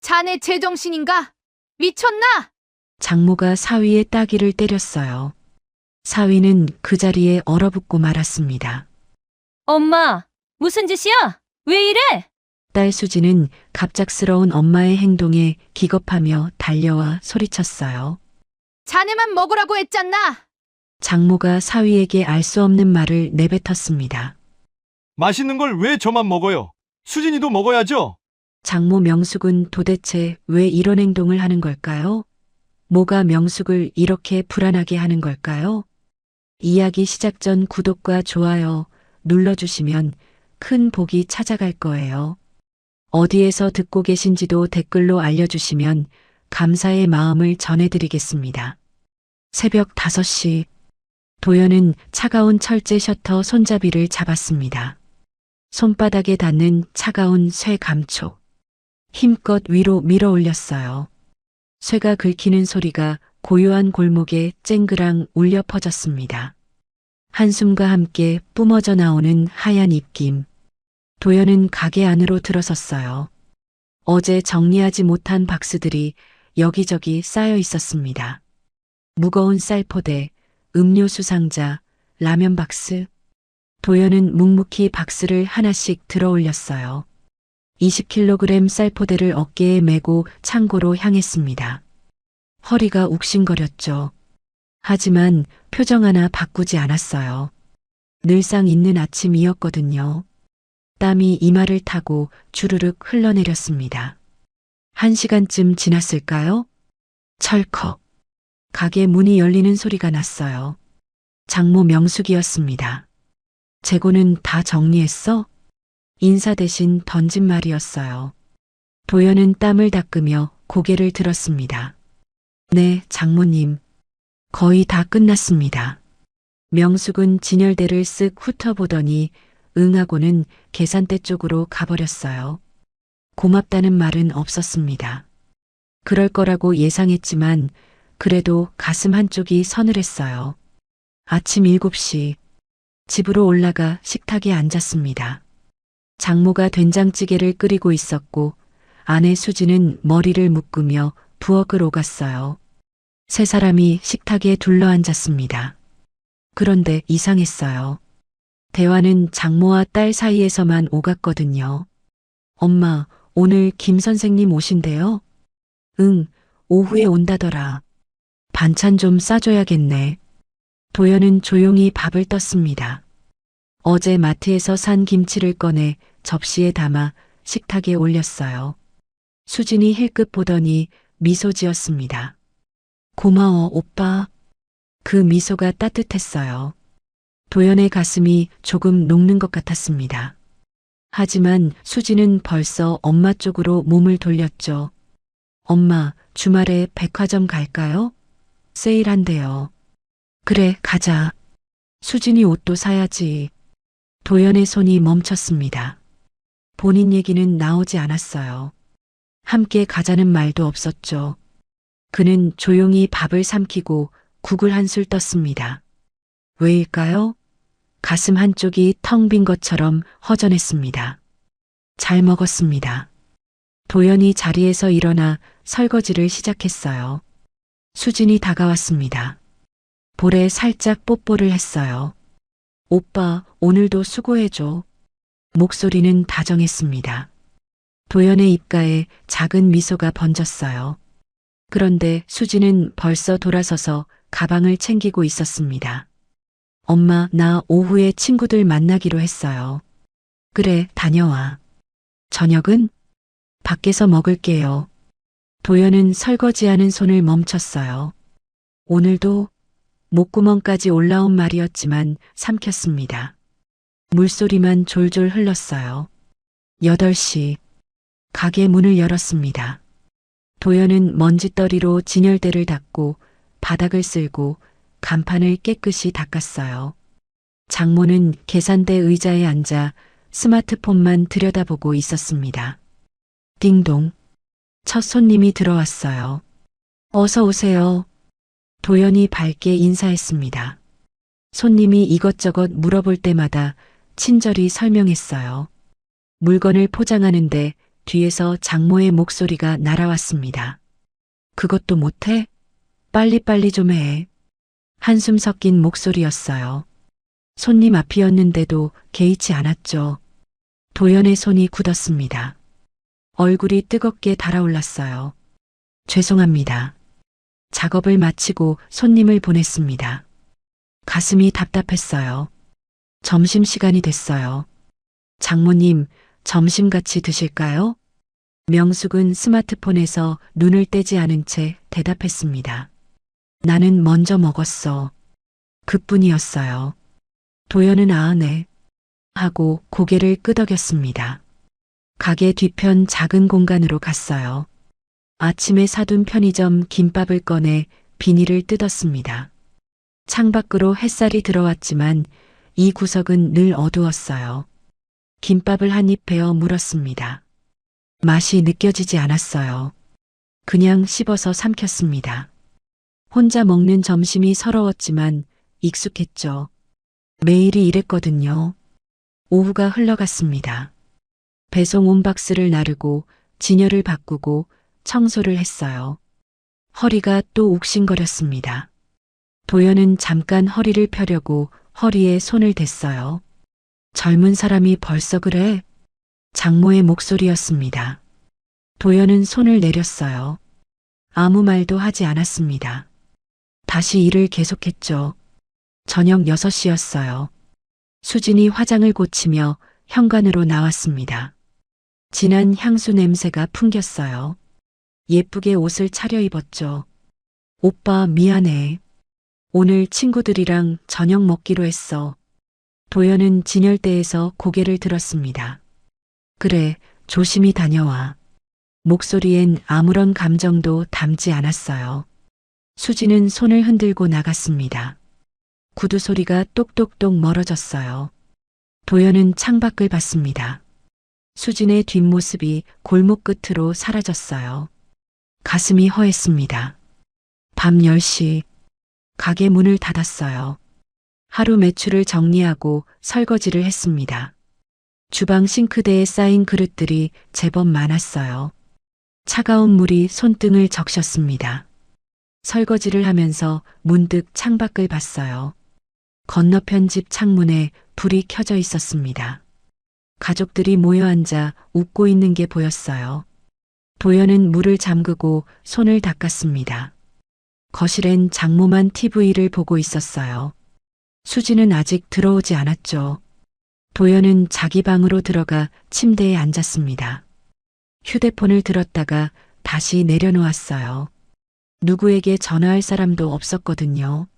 자네 제정신인가? 미쳤나? 장모가 사위의 따귀를 때렸어요. 사위는 그 자리에 얼어붙고 말았습니다. 엄마, 무슨 짓이야? 왜 이래? 딸 수지는 갑작스러운 엄마의 행동에 기겁하며 달려와 소리쳤어요. 자네만 먹으라고 했잖아. 장모가 사위에게 알 수 없는 말을 내뱉었습니다. 맛있는 걸 왜 저만 먹어요? 수진이도 먹어야죠. 장모 명숙은 도대체 왜 이런 행동을 하는 걸까요? 뭐가 명숙을 이렇게 불안하게 하는 걸까요? 이야기 시작 전 구독과 좋아요 눌러주시면 큰 복이 찾아갈 거예요. 어디에서 듣고 계신지도 댓글로 알려주시면 감사의 마음을 전해드리겠습니다. 새벽 5시, 도연은 차가운 철제 셔터 손잡이를 잡았습니다. 손바닥에 닿는 차가운 쇠 감촉. 힘껏 위로 밀어 올렸어요. 쇠가 긁히는 소리가 고요한 골목에 쨍그랑 울려 퍼졌습니다. 한숨과 함께 뿜어져 나오는 하얀 입김. 도연은 가게 안으로 들어섰어요. 어제 정리하지 못한 박스들이 여기저기 쌓여 있었습니다. 무거운 쌀포대, 음료수 상자, 라면 박스. 도연은 묵묵히 박스를 하나씩 들어 올렸어요. 20kg 쌀포대를 어깨에 메고 창고로 향했습니다. 허리가 욱신거렸죠. 하지만 표정 하나 바꾸지 않았어요. 늘상 있는 아침이었거든요. 땀이 이마를 타고 주르륵 흘러내렸습니다. 1시간쯤 지났을까요? 철컥. 가게 문이 열리는 소리가 났어요. 장모 명숙이었습니다. 재고는 다 정리했어? 인사 대신 던진 말이었어요. 도연은 땀을 닦으며 고개를 들었습니다. 네, 장모님. 거의 다 끝났습니다. 명숙은 진열대를 쓱 훑어보더니 응하고는 계산대 쪽으로 가버렸어요. 고맙다는 말은 없었습니다. 그럴 거라고 예상했지만 그래도 가슴 한쪽이 서늘했어요. 아침 7시 집으로 올라가 식탁에 앉았습니다. 장모가 된장찌개를 끓이고 있었고 아내 수지는 머리를 묶으며 부엌을 오갔어요. 세 사람이 식탁에 둘러앉았습니다. 그런데 이상했어요. 대화는 장모와 딸 사이에서만 오갔거든요. 엄마, 오늘 김 선생님 오신대요? 응, 오후에 온다더라. 반찬 좀 싸줘야겠네. 도연은 조용히 밥을 떴습니다. 어제 마트에서 산 김치를 꺼내 접시에 담아 식탁에 올렸어요. 수진이 힐끗 보더니 미소 지었습니다. 고마워, 오빠. 그 미소가 따뜻했어요. 도연의 가슴이 조금 녹는 것 같았습니다. 하지만 수지는 벌써 엄마 쪽으로 몸을 돌렸죠. 엄마, 주말에 백화점 갈까요? 세일한대요. 그래, 가자. 수진이 옷도 사야지. 도연의 손이 멈췄습니다. 본인 얘기는 나오지 않았어요. 함께 가자는 말도 없었죠. 그는 조용히 밥을 삼키고 국을 한술 떴습니다. 왜일까요? 가슴 한쪽이 텅 빈 것처럼 허전했습니다. 잘 먹었습니다. 도연이 자리에서 일어나 설거지를 시작했어요. 수진이 다가왔습니다. 볼에 살짝 뽀뽀를 했어요. 오빠, 오늘도 수고해줘. 목소리는 다정했습니다. 도연의 입가에 작은 미소가 번졌어요. 그런데 수지는 벌써 돌아서서 가방을 챙기고 있었습니다. 엄마, 나 오후에 친구들 만나기로 했어요. 그래, 다녀와. 저녁은? 밖에서 먹을게요. 도연은 설거지하는 손을 멈췄어요. 오늘도? 목구멍까지 올라온 말이었지만 삼켰습니다. 물소리만 졸졸 흘렀어요. 8시. 가게 문을 열었습니다. 도연은 먼지떨이로 진열대를 닦고 바닥을 쓸고 간판을 깨끗이 닦았어요. 장모는 계산대 의자에 앉아 스마트폰만 들여다보고 있었습니다. 띵동. 첫 손님이 들어왔어요. 어서 오세요. 도연이 밝게 인사했습니다. 손님이 이것저것 물어볼 때마다 친절히 설명했어요. 물건을 포장하는데 뒤에서 장모의 목소리가 날아왔습니다. 그것도 못해? 빨리빨리 좀 해. 한숨 섞인 목소리였어요. 손님 앞이었는데도 개의치 않았죠. 도연의 손이 굳었습니다. 얼굴이 뜨겁게 달아올랐어요. 죄송합니다. 작업을 마치고 손님을 보냈습니다. 가슴이 답답했어요. 점심시간이 됐어요. 장모님, 점심 같이 드실까요? 명숙은 스마트폰에서 눈을 떼지 않은 채 대답했습니다. 나는 먼저 먹었어. 그뿐이었어요. 도연은 아으네 하고 고개를 끄덕였습니다. 가게 뒤편 작은 공간으로 갔어요. 아침에 사둔 편의점 김밥을 꺼내 비닐을 뜯었습니다. 창밖으로 햇살이 들어왔지만 이 구석은 늘 어두웠어요. 김밥을 한 입 베어 물었습니다. 맛이 느껴지지 않았어요. 그냥 씹어서 삼켰습니다. 혼자 먹는 점심이 서러웠지만 익숙했죠. 매일이 이랬거든요. 오후가 흘러갔습니다. 배송 온 박스를 나르고 진열을 바꾸고 청소를 했어요. 허리가 또 욱신거렸습니다. 도연은 잠깐 허리를 펴려고 허리에 손을 댔어요. 젊은 사람이 벌써 그래? 장모의 목소리였습니다. 도연은 손을 내렸어요. 아무 말도 하지 않았습니다. 다시 일을 계속했죠. 저녁 6시였어요. 수진이 화장을 고치며 현관으로 나왔습니다. 진한 향수 냄새가 풍겼어요. 예쁘게 옷을 차려입었죠. 오빠 미안해. 오늘 친구들이랑 저녁 먹기로 했어. 도연은 진열대에서 고개를 들었습니다. 그래, 조심히 다녀와. 목소리엔 아무런 감정도 담지 않았어요. 수지는 손을 흔들고 나갔습니다. 구두 소리가 똑똑똑 멀어졌어요. 도연은 창밖을 봤습니다. 수진의 뒷모습이 골목 끝으로 사라졌어요. 가슴이 허했습니다. 밤 10시, 가게 문을 닫았어요. 하루 매출을 정리하고 설거지를 했습니다. 주방 싱크대에 쌓인 그릇들이 제법 많았어요. 차가운 물이 손등을 적셨습니다. 설거지를 하면서 문득 창밖을 봤어요. 건너편 집 창문에 불이 켜져 있었습니다. 가족들이 모여 앉아 웃고 있는 게 보였어요. 도연은 물을 잠그고 손을 닦았습니다. 거실엔 장모만 TV를 보고 있었어요. 수지는 아직 들어오지 않았죠. 도연은 자기 방으로 들어가 침대에 앉았습니다. 휴대폰을 들었다가 다시 내려놓았어요. 누구에게 전화할 사람도 없었거든요.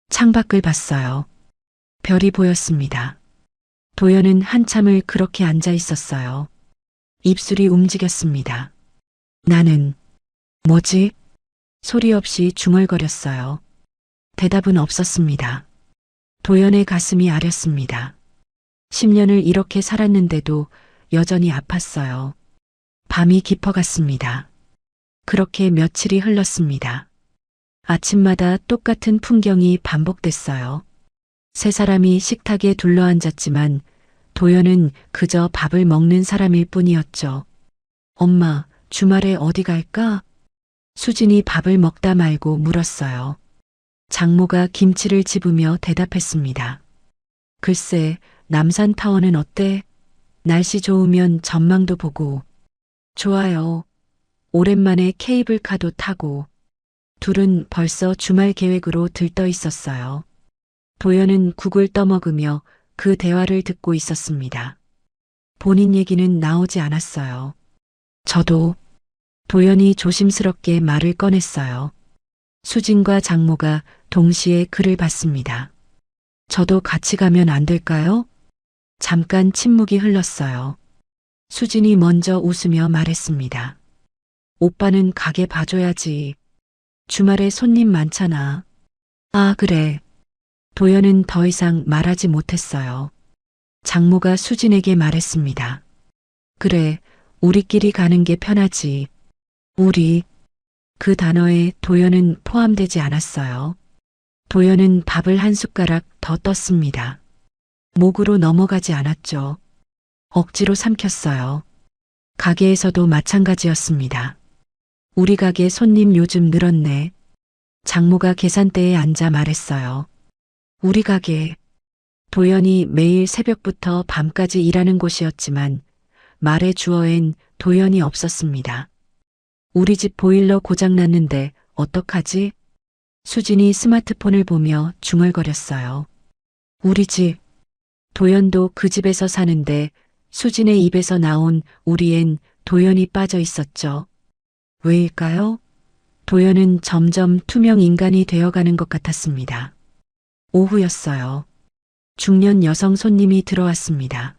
창밖을 봤어요. 별이 보였습니다. 도연은 한참을 그렇게 앉아 있었어요. 입술이 움직였습니다. 나는 뭐지? 소리 없이 중얼거렸어요. 대답은 없었습니다. 도연의 가슴이 아렸습니다. 10년을 이렇게 살았는데도 여전히 아팠어요. 밤이 깊어갔습니다. 그렇게 며칠이 흘렀습니다. 아침마다 똑같은 풍경이 반복됐어요. 세 사람이 식탁에 둘러앉았지만 도연은 그저 밥을 먹는 사람일 뿐이었죠. 엄마, 주말에 어디 갈까? 수진이 밥을 먹다 말고 물었어요. 장모가 김치를 집으며 대답했습니다. 글쎄, 남산타워는 어때? 날씨 좋으면 전망도 보고. 좋아요. 오랜만에 케이블카도 타고. 둘은 벌써 주말 계획으로 들떠 있었어요. 도연은 국을 떠먹으며 그 대화를 듣고 있었습니다. 본인 얘기는 나오지 않았어요. 저도. 도연이 조심스럽게 말을 꺼냈어요. 수진과 장모가 동시에 그를 봤습니다. 저도 같이 가면 안 될까요? 잠깐 침묵이 흘렀어요. 수진이 먼저 웃으며 말했습니다. 오빠는 가게 봐줘야지. 주말에 손님 많잖아. 아, 그래. 도연은 더 이상 말하지 못했어요. 장모가 수진에게 말했습니다. 그래, 우리끼리 가는 게 편하지. 우리. 그 단어에 도연은 포함되지 않았어요. 도연은 밥을 한 숟가락 더 떴습니다. 목으로 넘어가지 않았죠. 억지로 삼켰어요. 가게에서도 마찬가지였습니다. 우리 가게 손님 요즘 늘었네. 장모가 계산대에 앉아 말했어요. 우리 가게. 도연이 매일 새벽부터 밤까지 일하는 곳이었지만 말의 주어엔 도연이 없었습니다. 우리 집 보일러 고장났는데 어떡하지? 수진이 스마트폰을 보며 중얼거렸어요. 우리 집. 도연도 그 집에서 사는데 수진의 입에서 나온 우리엔 도연이 빠져 있었죠. 왜일까요? 도연은 점점 투명 인간이 되어가는 것 같았습니다. 오후였어요. 중년 여성 손님이 들어왔습니다.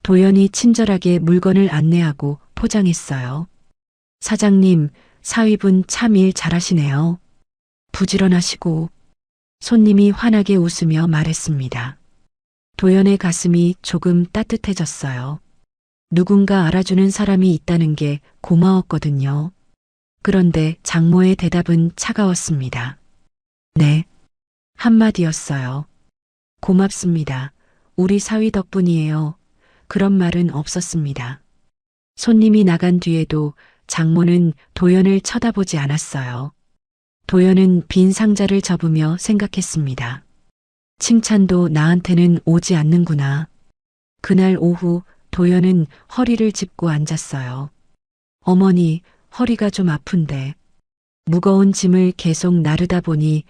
도연이 친절하게 물건을 안내하고 포장했어요. 사장님, 사위분 참 일 잘하시네요. 부지런하시고. 손님이 환하게 웃으며 말했습니다. 도연의 가슴이 조금 따뜻해졌어요. 누군가 알아주는 사람이 있다는 게 고마웠거든요. 그런데 장모의 대답은 차가웠습니다. 네. 한마디였어요. 고맙습니다. 우리 사위 덕분이에요. 그런 말은 없었습니다. 손님이 나간 뒤에도 장모는 도연을 쳐다보지 않았어요. 도연은 빈 상자를 접으며 생각했습니다. 칭찬도 나한테는 오지 않는구나. 그날 오후 도연은 허리를 짚고 앉았어요. 어머니, 허리가 좀 아픈데. 무거운 짐을 계속 나르다 보니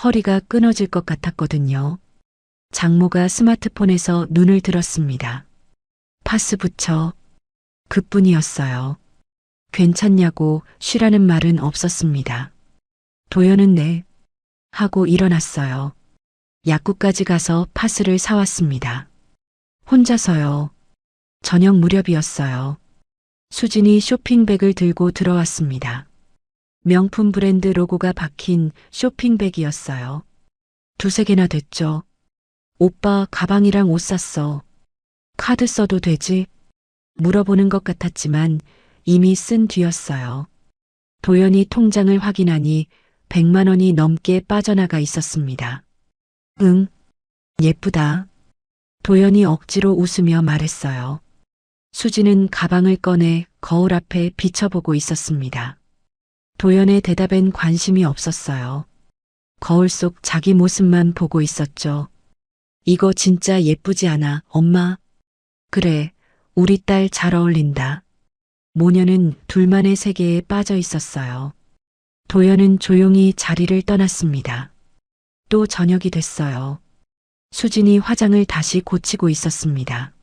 허리가 끊어질 것 같았거든요. 장모가 스마트폰에서 눈을 들었습니다. 파스 붙여. 그뿐이었어요. 괜찮냐고 쉬라는 말은 없었습니다. 도연은 네. 하고 일어났어요. 약국까지 가서 파스를 사왔습니다. 혼자서요. 저녁 무렵이었어요. 수진이 쇼핑백을 들고 들어왔습니다. 명품 브랜드 로고가 박힌 쇼핑백이었어요. 두세 개나 됐죠. 오빠 가방이랑 옷 샀어. 카드 써도 되지? 물어보는 것 같았지만 이미 쓴 뒤였어요. 도연이 통장을 확인하니 100만 원이 넘게 빠져나가 있었습니다. 응, 예쁘다. 도연이 억지로 웃으며 말했어요. 수지는 가방을 꺼내 거울 앞에 비춰보고 있었습니다. 도연의 대답엔 관심이 없었어요. 거울 속 자기 모습만 보고 있었죠. 이거 진짜 예쁘지 않아, 엄마? 그래, 우리 딸 잘 어울린다. 모녀는 둘만의 세계에 빠져 있었어요. 도연은 조용히 자리를 떠났습니다. 또 저녁이 됐어요. 수진이 화장을 다시 고치고 있었습니다.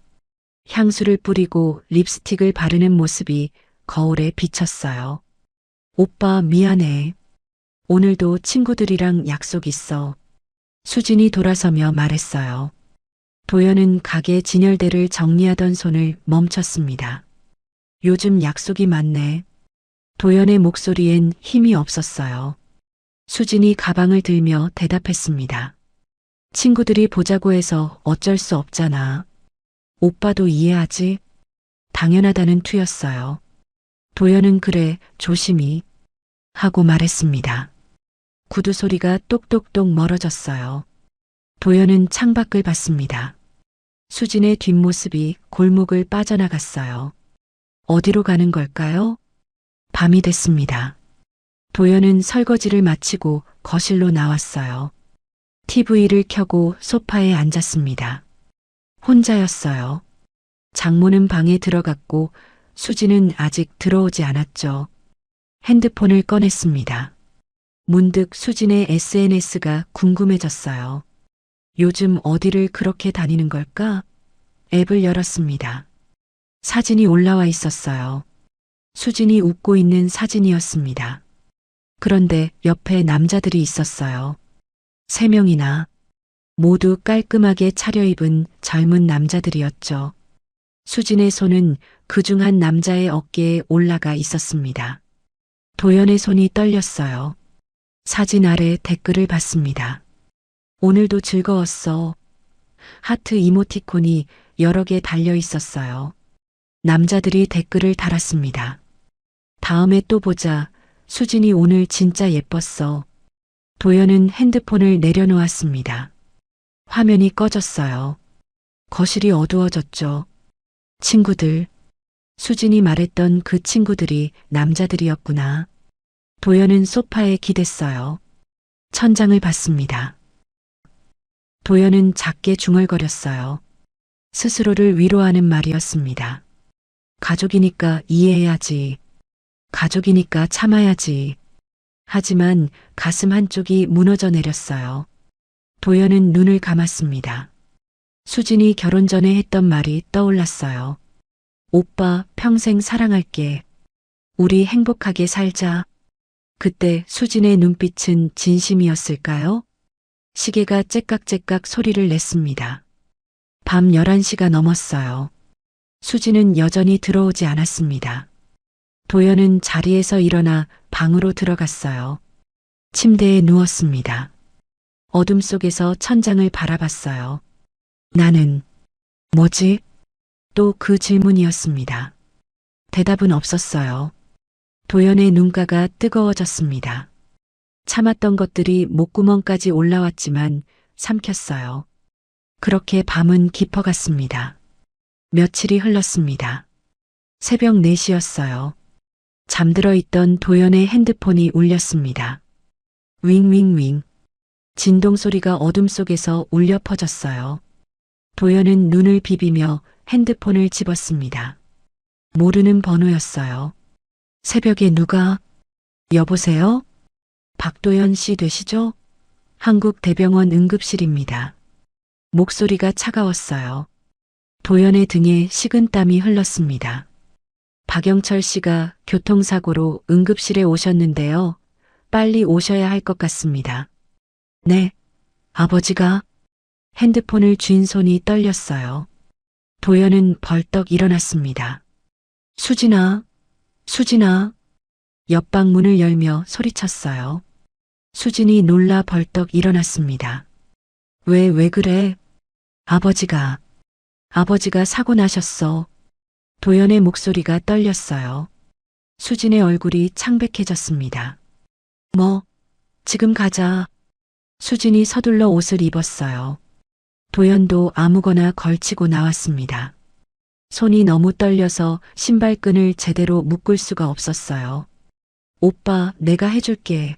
향수를 뿌리고 립스틱을 바르는 모습이 거울에 비쳤어요. 오빠 미안해. 오늘도 친구들이랑 약속 있어. 수진이 돌아서며 말했어요. 도연은 가게 진열대를 정리하던 손을 멈췄습니다. 요즘 약속이 많네. 도연의 목소리엔 힘이 없었어요. 수진이 가방을 들며 대답했습니다. 친구들이 보자고 해서 어쩔 수 없잖아. 오빠도 이해하지? 당연하다는 투였어요. 도연은 그래, 조심히. 하고 말했습니다. 구두 소리가 똑똑똑 멀어졌어요. 도연은 창밖을 봤습니다. 수진의 뒷모습이 골목을 빠져나갔어요. 어디로 가는 걸까요? 밤이 됐습니다. 도연은 설거지를 마치고 거실로 나왔어요. TV를 켜고 소파에 앉았습니다. 혼자였어요. 장모는 방에 들어갔고 수지는 아직 들어오지 않았죠. 핸드폰을 꺼냈습니다. 문득 수진의 SNS가 궁금해졌어요. 요즘 어디를 그렇게 다니는 걸까? 앱을 열었습니다. 사진이 올라와 있었어요. 수진이 웃고 있는 사진이었습니다. 그런데 옆에 남자들이 있었어요. 3명이나. 모두 깔끔하게 차려입은 젊은 남자들이었죠. 수진의 손은 그중 한 남자의 어깨에 올라가 있었습니다. 도연의 손이 떨렸어요. 사진 아래 댓글을 봤습니다. 오늘도 즐거웠어. 하트 이모티콘이 여러 개 달려 있었어요. 남자들이 댓글을 달았습니다. 다음에 또 보자. 수진이 오늘 진짜 예뻤어. 도연은 핸드폰을 내려놓았습니다. 화면이 꺼졌어요. 거실이 어두워졌죠. 친구들, 수진이 말했던 그 친구들이 남자들이었구나. 도연은 소파에 기댔어요. 천장을 봤습니다. 도연은 작게 중얼거렸어요. 스스로를 위로하는 말이었습니다. 가족이니까 이해해야지. 가족이니까 참아야지. 하지만 가슴 한쪽이 무너져 내렸어요. 도연은 눈을 감았습니다. 수진이 결혼 전에 했던 말이 떠올랐어요. 오빠 평생 사랑할게. 우리 행복하게 살자. 그때 수진의 눈빛은 진심이었을까요? 시계가 째깍째깍 소리를 냈습니다. 밤 11시가 넘었어요. 수진은 여전히 들어오지 않았습니다. 도연은 자리에서 일어나 방으로 들어갔어요. 침대에 누웠습니다. 어둠 속에서 천장을 바라봤어요. 나는 뭐지? 또 그 질문이었습니다. 대답은 없었어요. 도연의 눈가가 뜨거워졌습니다. 참았던 것들이 목구멍까지 올라왔지만 삼켰어요. 그렇게 밤은 깊어갔습니다. 며칠이 흘렀습니다. 새벽 4시였어요. 잠들어 있던 도연의 핸드폰이 울렸습니다. 윙윙윙. 진동 소리가 어둠 속에서 울려 퍼졌어요. 도연은 눈을 비비며 핸드폰을 집었습니다. 모르는 번호였어요. 새벽에 누가? 여보세요? 박도연 씨 되시죠? 한국대병원 응급실입니다. 목소리가 차가웠어요. 도연의 등에 식은땀이 흘렀습니다. 박영철 씨가 교통사고로 응급실에 오셨는데요. 빨리 오셔야 할 것 같습니다. 네, 아버지가? 핸드폰을 쥔 손이 떨렸어요. 도연은 벌떡 일어났습니다. 수진아, 수진아. 옆방 문을 열며 소리쳤어요. 수진이 놀라 벌떡 일어났습니다. 왜 그래? 아버지가 사고 나셨어. 도연의 목소리가 떨렸어요. 수진의 얼굴이 창백해졌습니다. 뭐, 지금 가자. 수진이 서둘러 옷을 입었어요. 도연도 아무거나 걸치고 나왔습니다. 손이 너무 떨려서 신발끈을 제대로 묶을 수가 없었어요. 오빠, 내가 해줄게.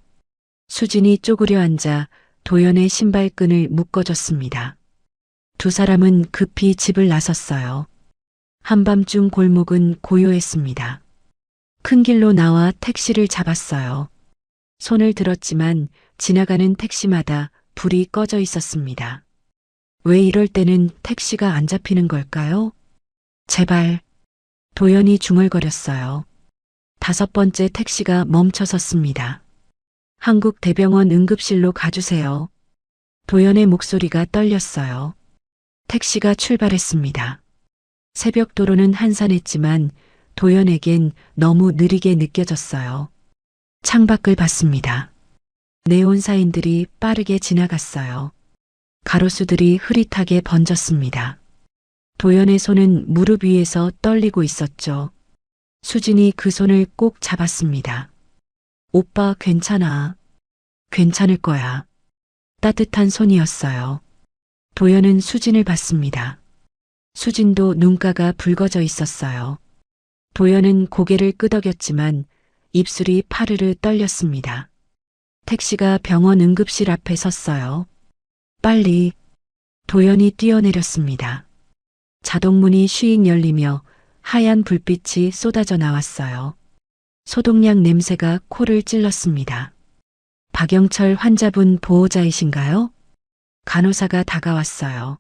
수진이 쪼그려 앉아 도연의 신발끈을 묶어줬습니다. 두 사람은 급히 집을 나섰어요. 한밤중 골목은 고요했습니다. 큰 길로 나와 택시를 잡았어요. 손을 들었지만 지나가는 택시마다 불이 꺼져 있었습니다. 왜 이럴 때는 택시가 안 잡히는 걸까요? 제발. 도연이 중얼거렸어요. 5번째 택시가 멈춰 섰습니다. 한국대병원 응급실로 가주세요. 도연의 목소리가 떨렸어요. 택시가 출발했습니다. 새벽 도로는 한산했지만 도연에겐 너무 느리게 느껴졌어요. 창밖을 봤습니다. 네온 사인들이 빠르게 지나갔어요. 가로수들이 흐릿하게 번졌습니다. 도연의 손은 무릎 위에서 떨리고 있었죠. 수진이 그 손을 꼭 잡았습니다. 오빠 괜찮아. 괜찮을 거야. 따뜻한 손이었어요. 도연은 수진을 봤습니다. 수진도 눈가가 붉어져 있었어요. 도연은 고개를 끄덕였지만 입술이 파르르 떨렸습니다. 택시가 병원 응급실 앞에 섰어요. 빨리. 도연이 뛰어내렸습니다. 자동문이 쉬익 열리며 하얀 불빛이 쏟아져 나왔어요. 소독약 냄새가 코를 찔렀습니다. 박영철 환자분 보호자이신가요? 간호사가 다가왔어요.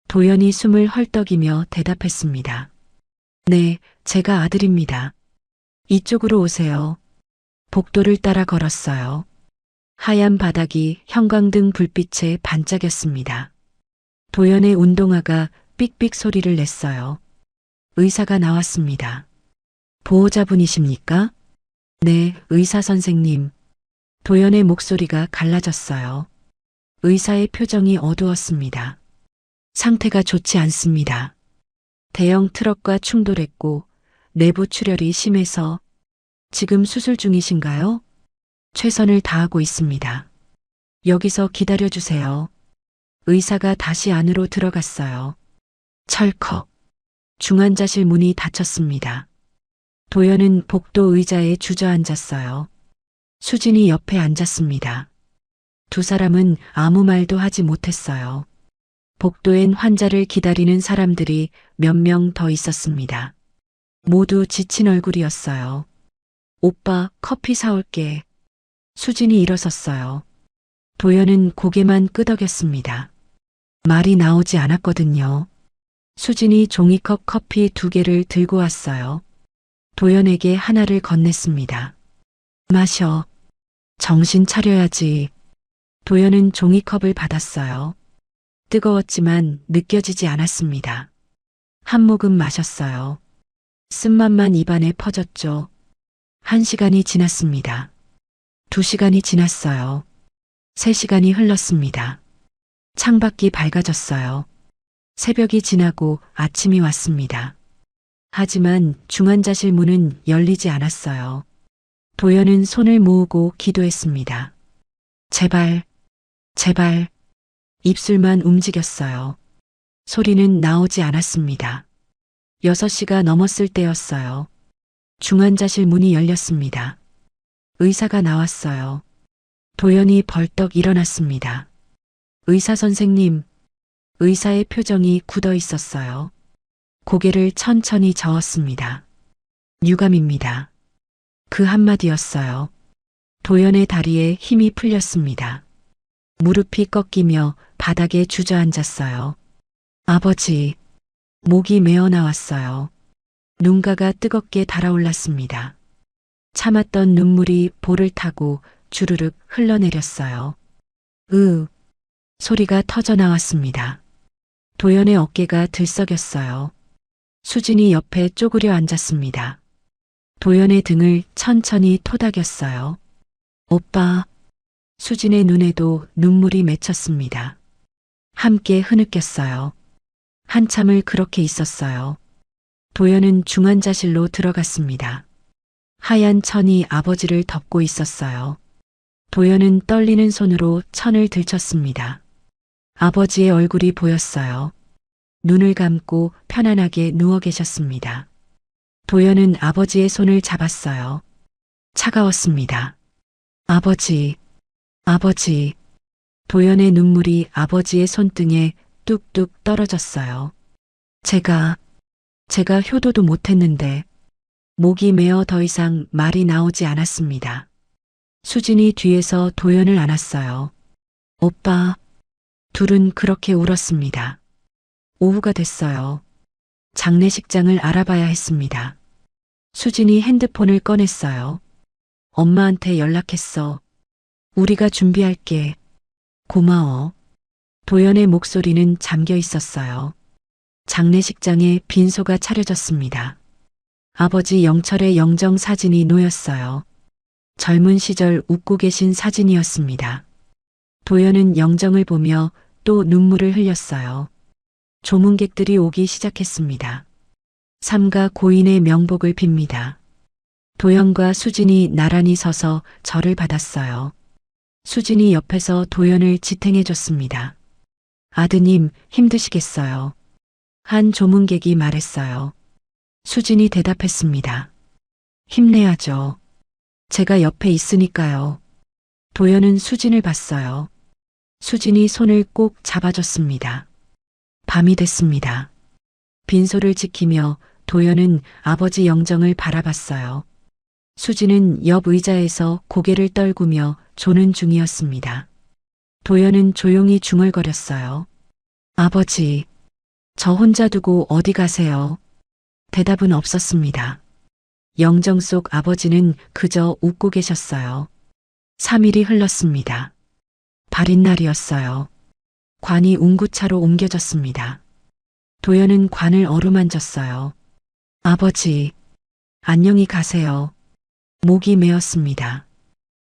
도연이 숨을 헐떡이며 대답했습니다. 네, 제가 아들입니다. 이쪽으로 오세요. 복도를 따라 걸었어요. 하얀 바닥이 형광등 불빛에 반짝였습니다. 도연의 운동화가 삑삑 소리를 냈어요. 의사가 나왔습니다. 보호자분이십니까? 네, 의사 선생님. 도연의 목소리가 갈라졌어요. 의사의 표정이 어두웠습니다. 상태가 좋지 않습니다. 대형 트럭과 충돌했고 내부 출혈이 심해서 지금 수술 중이신가요? 최선을 다하고 있습니다. 여기서 기다려주세요. 의사가 다시 안으로 들어갔어요. 철컥. 중환자실 문이 닫혔습니다. 도연은 복도 의자에 주저앉았어요. 수진이 옆에 앉았습니다. 두 사람은 아무 말도 하지 못했어요. 복도엔 환자를 기다리는 사람들이 몇 명 더 있었습니다. 모두 지친 얼굴이었어요. 오빠, 커피 사올게. 수진이 일어섰어요. 도연은 고개만 끄덕였습니다. 말이 나오지 않았거든요. 수진이 종이컵 커피 2개를 들고 왔어요. 도연에게 하나를 건넸습니다. 마셔. 정신 차려야지. 도연은 종이컵을 받았어요. 뜨거웠지만 느껴지지 않았습니다. 한 모금 마셨어요. 쓴맛만 입안에 퍼졌죠. 1시간이 지났습니다. 2시간이 지났어요. 3시간이 흘렀습니다. 창밖이 밝아졌어요. 새벽이 지나고 아침이 왔습니다. 하지만 중환자실 문은 열리지 않았어요. 도연은 손을 모으고 기도했습니다. 제발, 제발. 입술만 움직였어요. 소리는 나오지 않았습니다. 6시가 넘었을 때였어요. 중환자실 문이 열렸습니다. 의사가 나왔어요. 도연이 벌떡 일어났습니다. 의사 선생님, 의사의 표정이 굳어 있었어요. 고개를 천천히 저었습니다. 유감입니다. 그 한마디였어요. 도연의 다리에 힘이 풀렸습니다. 무릎이 꺾이며 바닥에 주저앉았어요. 아버지, 목이 메어 나왔어요. 눈가가 뜨겁게 달아올랐습니다. 참았던 눈물이 볼을 타고 주르륵 흘러내렸어요. 소리가 터져 나왔습니다. 도연의 어깨가 들썩였어요. 수진이 옆에 쪼그려 앉았습니다. 도연의 등을 천천히 토닥였어요. 오빠. 수진의 눈에도 눈물이 맺혔습니다. 함께 흐느꼈어요. 한참을 그렇게 있었어요. 도연은 중환자실로 들어갔습니다. 하얀 천이 아버지를 덮고 있었어요. 도연은 떨리는 손으로 천을 들쳤습니다. 아버지의 얼굴이 보였어요. 눈을 감고 편안하게 누워 계셨습니다. 도연은 아버지의 손을 잡았어요. 차가웠습니다. 아버지, 아버지. 도연의 눈물이 아버지의 손등에 뚝뚝 떨어졌어요. 제가 효도도 못했는데. 목이 메어 더 이상 말이 나오지 않았습니다. 수진이 뒤에서 도연을 안았어요. 오빠. 둘은 그렇게 울었습니다. 오후가 됐어요. 장례식장을 알아봐야 했습니다. 수진이 핸드폰을 꺼냈어요. 엄마한테 연락했어. 우리가 준비할게. 고마워. 도연의 목소리는 잠겨 있었어요. 장례식장에 빈소가 차려졌습니다. 아버지 영철의 영정 사진이 놓였어요. 젊은 시절 웃고 계신 사진이었습니다. 도연은 영정을 보며 또 눈물을 흘렸어요. 조문객들이 오기 시작했습니다. 삼가 고인의 명복을 빕니다. 도연과 수진이 나란히 서서 절을 받았어요. 수진이 옆에서 도연을 지탱해 줬습니다. 아드님, 힘드시겠어요. 한 조문객이 말했어요. 수진이 대답했습니다. 힘내야죠. 제가 옆에 있으니까요. 도연은 수진을 봤어요. 수진이 손을 꼭 잡아줬습니다. 밤이 됐습니다. 빈소를 지키며 도연은 아버지 영정을 바라봤어요. 수진은 옆 의자에서 고개를 떨구며 조는 중이었습니다. 도연은 조용히 중얼거렸어요. 아버지, 저 혼자 두고 어디 가세요? 대답은 없었습니다. 영정 속 아버지는 그저 웃고 계셨어요. 3일이 흘렀습니다. 발인 날이었어요. 관이 운구차로 옮겨졌습니다. 도연은 관을 어루만졌어요. 아버지, 안녕히 가세요. 목이 메었습니다.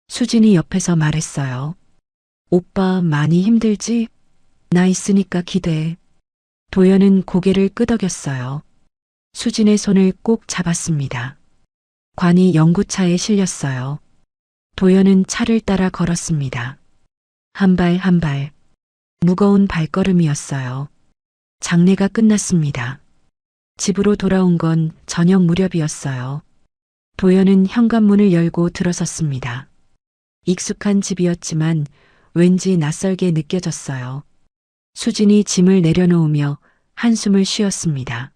수진이 옆에서 말했어요. 오빠 많이 힘들지? 나 있으니까 기대해. 도연은 고개를 끄덕였어요. 수진의 손을 꼭 잡았습니다. 관이 영구차에 실렸어요. 도연은 차를 따라 걸었습니다. 한 발 한 발. 무거운 발걸음이었어요. 장례가 끝났습니다. 집으로 돌아온 건 저녁 무렵이었어요. 도연은 현관문을 열고 들어섰습니다. 익숙한 집이었지만 왠지 낯설게 느껴졌어요. 수진이 짐을 내려놓으며 한숨을 쉬었습니다.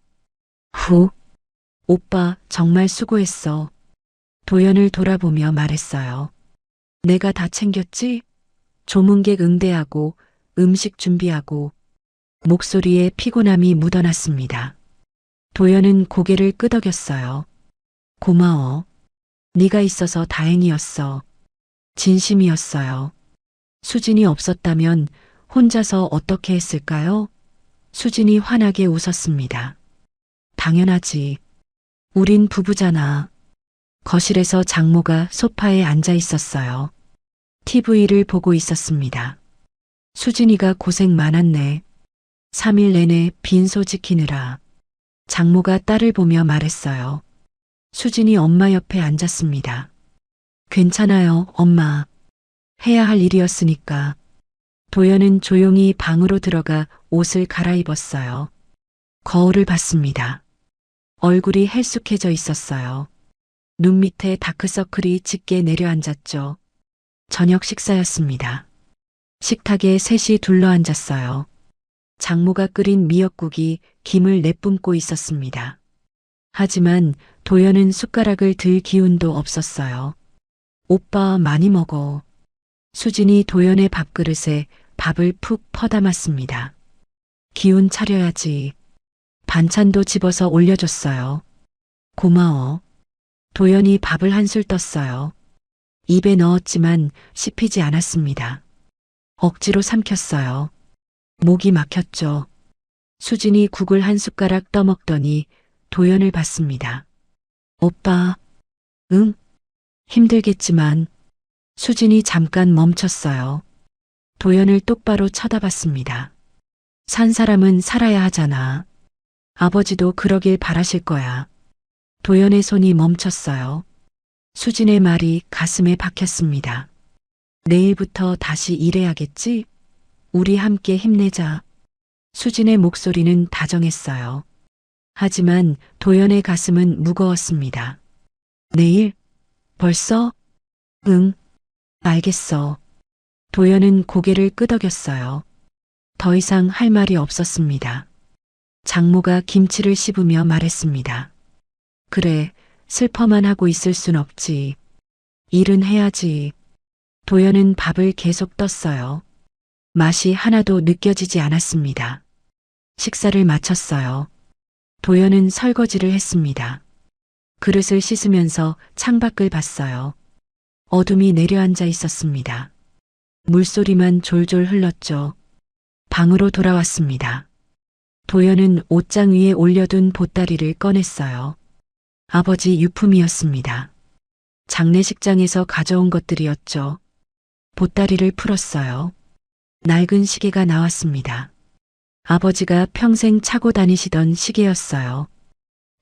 후, 오빠 정말 수고했어. 도연을 돌아보며 말했어요. 내가 다 챙겼지? 조문객 응대하고 음식 준비하고 목소리에 피곤함이 묻어났습니다. 도연은 고개를 끄덕였어요. 고마워. 네가 있어서 다행이었어. 진심이었어요. 수진이 없었다면 혼자서 어떻게 했을까요? 수진이 환하게 웃었습니다. 당연하지. 우린 부부잖아. 거실에서 장모가 소파에 앉아 있었어요. TV를 보고 있었습니다. 수진이가 고생 많았네. 3일 내내 빈소 지키느라. 장모가 딸을 보며 말했어요. 수진이 엄마 옆에 앉았습니다. 괜찮아요, 엄마. 해야 할 일이었으니까. 도연은 조용히 방으로 들어가 옷을 갈아입었어요. 거울을 봤습니다. 얼굴이 헬쑥해져 있었어요. 눈 밑에 다크서클이 짙게 내려앉았죠. 저녁 식사였습니다. 식탁에 셋이 둘러앉았어요. 장모가 끓인 미역국이 김을 내뿜고 있었습니다. 하지만 도연은 숟가락을 들 기운도 없었어요. 오빠 많이 먹어. 수진이 도연의 밥그릇에 밥을 푹 퍼담았습니다. 기운 차려야지. 반찬도 집어서 올려줬어요. 고마워. 도연이 밥을 한술 떴어요. 입에 넣었지만 씹히지 않았습니다. 억지로 삼켰어요. 목이 막혔죠. 수진이 국을 한 숟가락 떠먹더니 도연을 봤습니다. 오빠, 응? 힘들겠지만. 수진이 잠깐 멈췄어요. 도연을 똑바로 쳐다봤습니다. 산 사람은 살아야 하잖아. 아버지도 그러길 바라실 거야. 도연의 손이 멈췄어요. 수진의 말이 가슴에 박혔습니다. 내일부터 다시 일해야겠지? 우리 함께 힘내자. 수진의 목소리는 다정했어요. 하지만 도연의 가슴은 무거웠습니다. 내일? 벌써? 응, 알겠어. 도연은 고개를 끄덕였어요. 더 이상 할 말이 없었습니다. 장모가 김치를 씹으며 말했습니다. 그래, 슬퍼만 하고 있을 순 없지. 일은 해야지. 도연은 밥을 계속 떴어요. 맛이 하나도 느껴지지 않았습니다. 식사를 마쳤어요. 도연은 설거지를 했습니다. 그릇을 씻으면서 창밖을 봤어요. 어둠이 내려앉아 있었습니다. 물소리만 졸졸 흘렀죠. 방으로 돌아왔습니다. 도연은 옷장 위에 올려둔 보따리를 꺼냈어요. 아버지 유품이었습니다. 장례식장에서 가져온 것들이었죠. 보따리를 풀었어요. 낡은 시계가 나왔습니다. 아버지가 평생 차고 다니시던 시계였어요.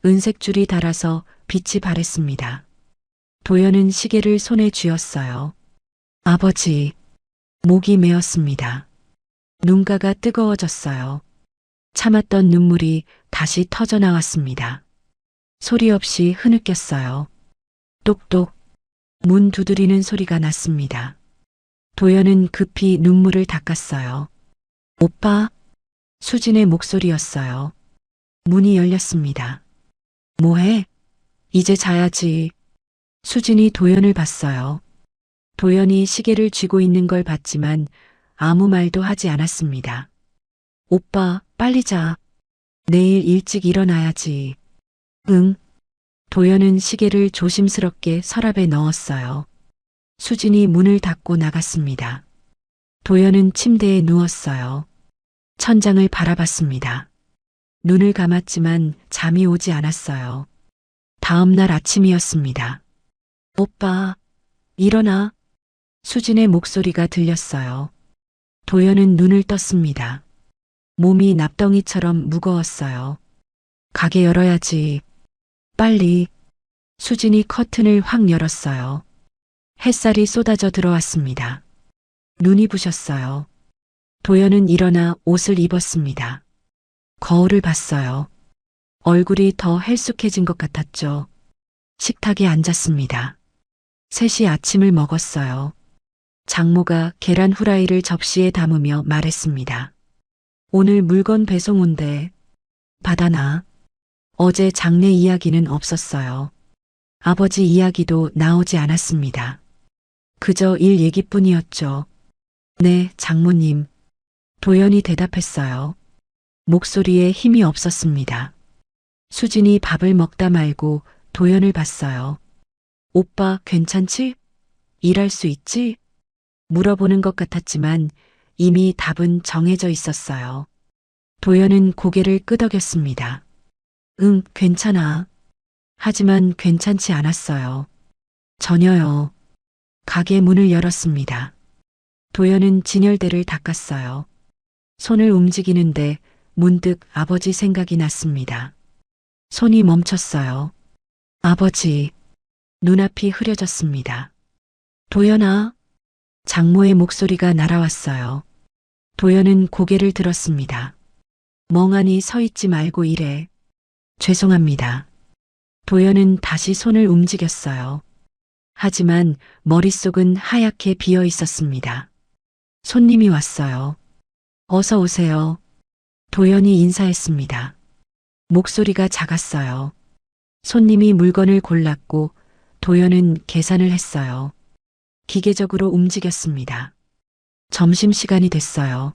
은색 줄이 달아서 빛이 바랬습니다. 도연은 시계를 손에 쥐었어요. 아버지, 목이 메었습니다. 눈가가 뜨거워졌어요. 참았던 눈물이 다시 터져 나왔습니다. 소리 없이 흐느꼈어요. 똑똑, 문 두드리는 소리가 났습니다. 도연은 급히 눈물을 닦았어요. 오빠? 수진의 목소리였어요. 문이 열렸습니다. 뭐해? 이제 자야지. 수진이 도연을 봤어요. 도연이 시계를 쥐고 있는 걸 봤지만 아무 말도 하지 않았습니다. 오빠, 빨리 자. 내일 일찍 일어나야지. 응. 도연은 시계를 조심스럽게 서랍에 넣었어요. 수진이 문을 닫고 나갔습니다. 도연은 침대에 누웠어요. 천장을 바라봤습니다. 눈을 감았지만 잠이 오지 않았어요. 다음 날 아침이었습니다. 오빠, 일어나. 수진의 목소리가 들렸어요. 도연은 눈을 떴습니다. 몸이 납덩이처럼 무거웠어요. 가게 열어야지. 빨리. 수진이 커튼을 확 열었어요. 햇살이 쏟아져 들어왔습니다. 눈이 부셨어요. 도연은 일어나 옷을 입었습니다. 거울을 봤어요. 얼굴이 더 헬쑥해진 것 같았죠. 식탁에 앉았습니다. 셋이 아침을 먹었어요. 장모가 계란 후라이를 접시에 담으며 말했습니다. 오늘 물건 배송 온대. 받아놔. 어제 장례 이야기는 없었어요. 아버지 이야기도 나오지 않았습니다. 그저 일 얘기뿐이었죠. 네, 장모님. 도연이 대답했어요. 목소리에 힘이 없었습니다. 수진이 밥을 먹다 말고 도연을 봤어요. 오빠 괜찮지? 일할 수 있지? 물어보는 것 같았지만 이미 답은 정해져 있었어요. 도연은 고개를 끄덕였습니다. 응, 괜찮아. 하지만 괜찮지 않았어요. 전혀요. 가게 문을 열었습니다. 도연은 진열대를 닦았어요. 손을 움직이는데 문득 아버지 생각이 났습니다. 손이 멈췄어요. 아버지, 눈앞이 흐려졌습니다. 도연아, 장모의 목소리가 날아왔어요. 도연은 고개를 들었습니다. 멍하니 서 있지 말고 일해. 죄송합니다. 도연은 다시 손을 움직였어요. 하지만 머릿속은 하얗게 비어 있었습니다. 손님이 왔어요. 어서 오세요. 도연이 인사했습니다. 목소리가 작았어요. 손님이 물건을 골랐고 도연은 계산을 했어요. 기계적으로 움직였습니다. 점심시간이 됐어요.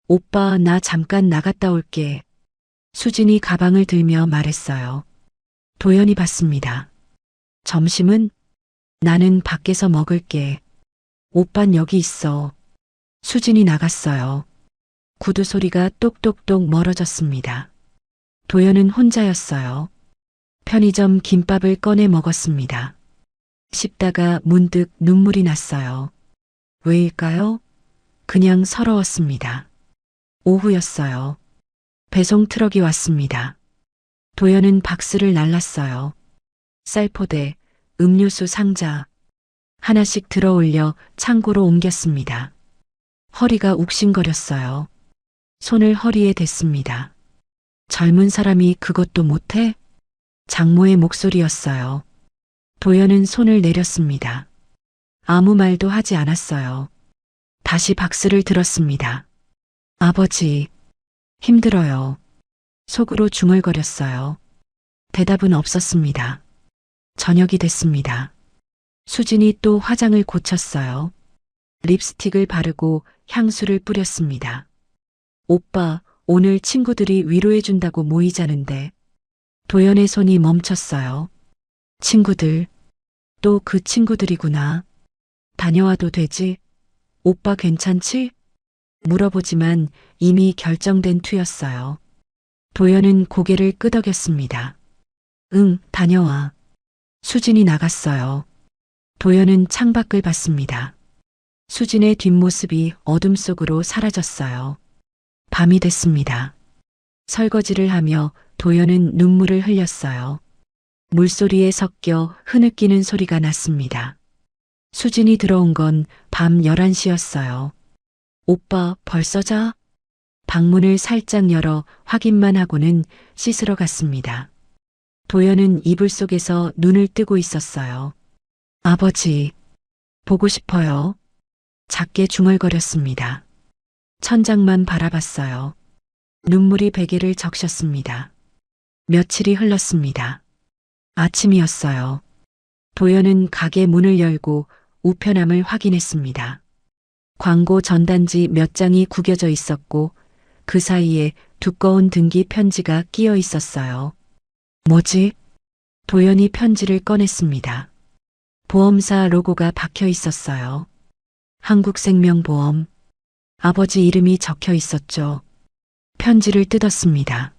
오빠, 나 잠깐 나갔다 올게. 수진이 가방을 들며 말했어요. 도연이 받습니다. 점심은? 나는 밖에서 먹을게. 오빤 여기 있어. 수진이 나갔어요. 구두 소리가 똑똑똑 멀어졌습니다. 도연은 혼자였어요. 편의점 김밥을 꺼내 먹었습니다. 씹다가 문득 눈물이 났어요. 왜일까요? 그냥 서러웠습니다. 오후였어요. 배송 트럭이 왔습니다. 도연은 박스를 날랐어요. 쌀포대, 음료수 상자, 하나씩 들어올려 창고로 옮겼습니다. 허리가 욱신거렸어요. 손을 허리에 댔습니다. 젊은 사람이 그것도 못해? 장모의 목소리였어요. 도연은 손을 내렸습니다. 아무 말도 하지 않았어요. 다시 박스를 들었습니다. 아버지, 힘들어요. 속으로 중얼거렸어요. 대답은 없었습니다. 저녁이 됐습니다. 수진이 또 화장을 고쳤어요. 립스틱을 바르고 향수를 뿌렸습니다. 오빠, 오늘 친구들이 위로해준다고 모이자는데. 도연의 손이 멈췄어요. 친구들, 또 그 친구들이구나. 다녀와도 되지? 오빠 괜찮지? 물어보지만 이미 결정된 투였어요. 도연은 고개를 끄덕였습니다. 응, 다녀와. 수진이 나갔어요. 도연은 창밖을 봤습니다. 수진의 뒷모습이 어둠 속으로 사라졌어요. 밤이 됐습니다. 설거지를 하며 도연은 눈물을 흘렸어요. 물소리에 섞여 흐느끼는 소리가 났습니다. 수진이 들어온 건 밤 11시였어요. 오빠, 벌써 자? 방문을 살짝 열어 확인만 하고는 씻으러 갔습니다. 도연은 이불 속에서 눈을 뜨고 있었어요. 아버지, 보고 싶어요. 작게 중얼거렸습니다. 천장만 바라봤어요. 눈물이 베개를 적셨습니다. 며칠이 흘렀습니다. 아침이었어요. 도연은 가게 문을 열고 우편함을 확인했습니다. 광고 전단지 몇 장이 구겨져 있었고 그 사이에 두꺼운 등기 편지가 끼어 있었어요. 뭐지? 도연이 편지를 꺼냈습니다. 보험사 로고가 박혀 있었어요. 한국생명보험. 아버지 이름이 적혀 있었죠. 편지를 뜯었습니다.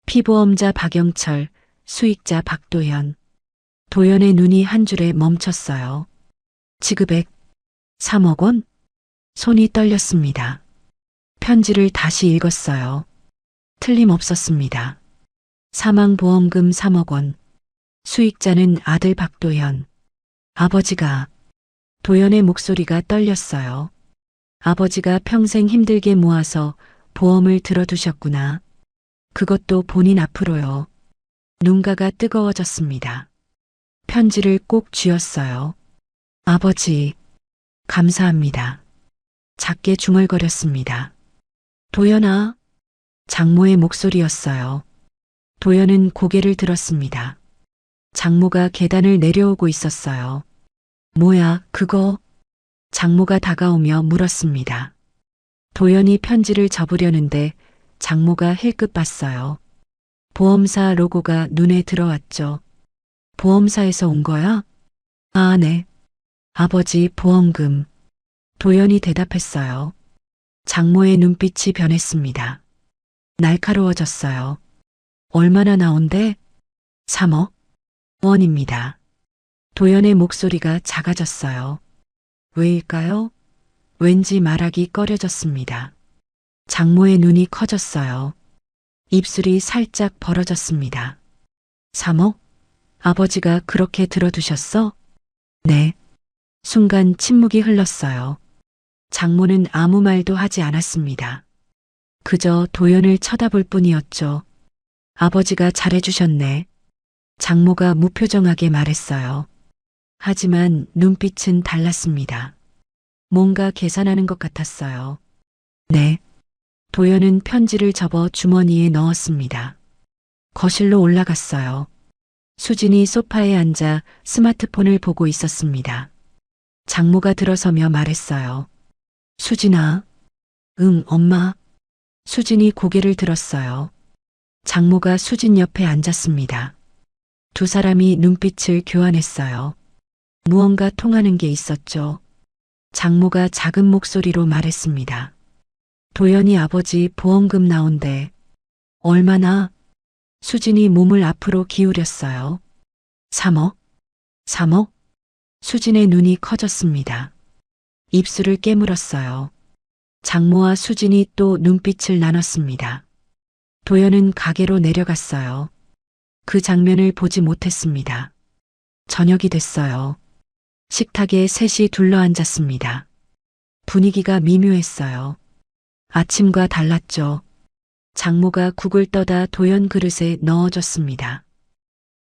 피보험자 박영철, 수익자 박도연. 도연의 눈이 한 줄에 멈췄어요. 지급액 3억 원? 손이 떨렸습니다. 편지를 다시 읽었어요. 틀림없었습니다. 사망보험금 3억 원. 수익자는 아들 박도연. 아버지가. 도연의 목소리가 떨렸어요. 아버지가 평생 힘들게 모아서 보험을 들어두셨구나. 그것도 본인 앞으로요. 눈가가 뜨거워졌습니다. 편지를 꼭 쥐었어요. 아버지, 감사합니다. 작게 중얼거렸습니다. 도연아, 장모의 목소리였어요. 도연은 고개를 들었습니다. 장모가 계단을 내려오고 있었어요. 뭐야, 그거? 장모가 다가오며 물었습니다. 도연이 편지를 접으려는데 장모가 힐끗 봤어요. 보험사 로고가 눈에 들어왔죠. 보험사에서 온 거야? 아, 네. 아버지 보험금. 도연이 대답했어요. 장모의 눈빛이 변했습니다. 날카로워졌어요. 얼마나 나온대? 3억 원입니다. 도연의 목소리가 작아졌어요. 왜일까요? 왠지 말하기 꺼려졌습니다. 장모의 눈이 커졌어요. 입술이 살짝 벌어졌습니다. 3억? 아버지가 그렇게 들어두셨어? 네. 순간 침묵이 흘렀어요. 장모는 아무 말도 하지 않았습니다. 그저 도연을 쳐다볼 뿐이었죠. 아버지가 잘해주셨네. 장모가 무표정하게 말했어요. 하지만 눈빛은 달랐습니다. 뭔가 계산하는 것 같았어요. 네. 도연은 편지를 접어 주머니에 넣었습니다. 거실로 올라갔어요. 수진이 소파에 앉아 스마트폰을 보고 있었습니다. 장모가 들어서며 말했어요. 수진아. 응, 엄마. 수진이 고개를 들었어요. 장모가 수진 옆에 앉았습니다. 두 사람이 눈빛을 교환했어요. 무언가 통하는 게 있었죠. 장모가 작은 목소리로 말했습니다. 도연이 아버지 보험금 나온대. 얼마나? 수진이 몸을 앞으로 기울였어요. 3억? 3억? 수진의 눈이 커졌습니다. 입술을 깨물었어요. 장모와 수진이 또 눈빛을 나눴습니다. 도연은 가게로 내려갔어요. 그 장면을 보지 못했습니다. 저녁이 됐어요. 식탁에 셋이 둘러앉았습니다. 분위기가 미묘했어요. 아침과 달랐죠. 장모가 국을 떠다 도연 그릇에 넣어줬습니다.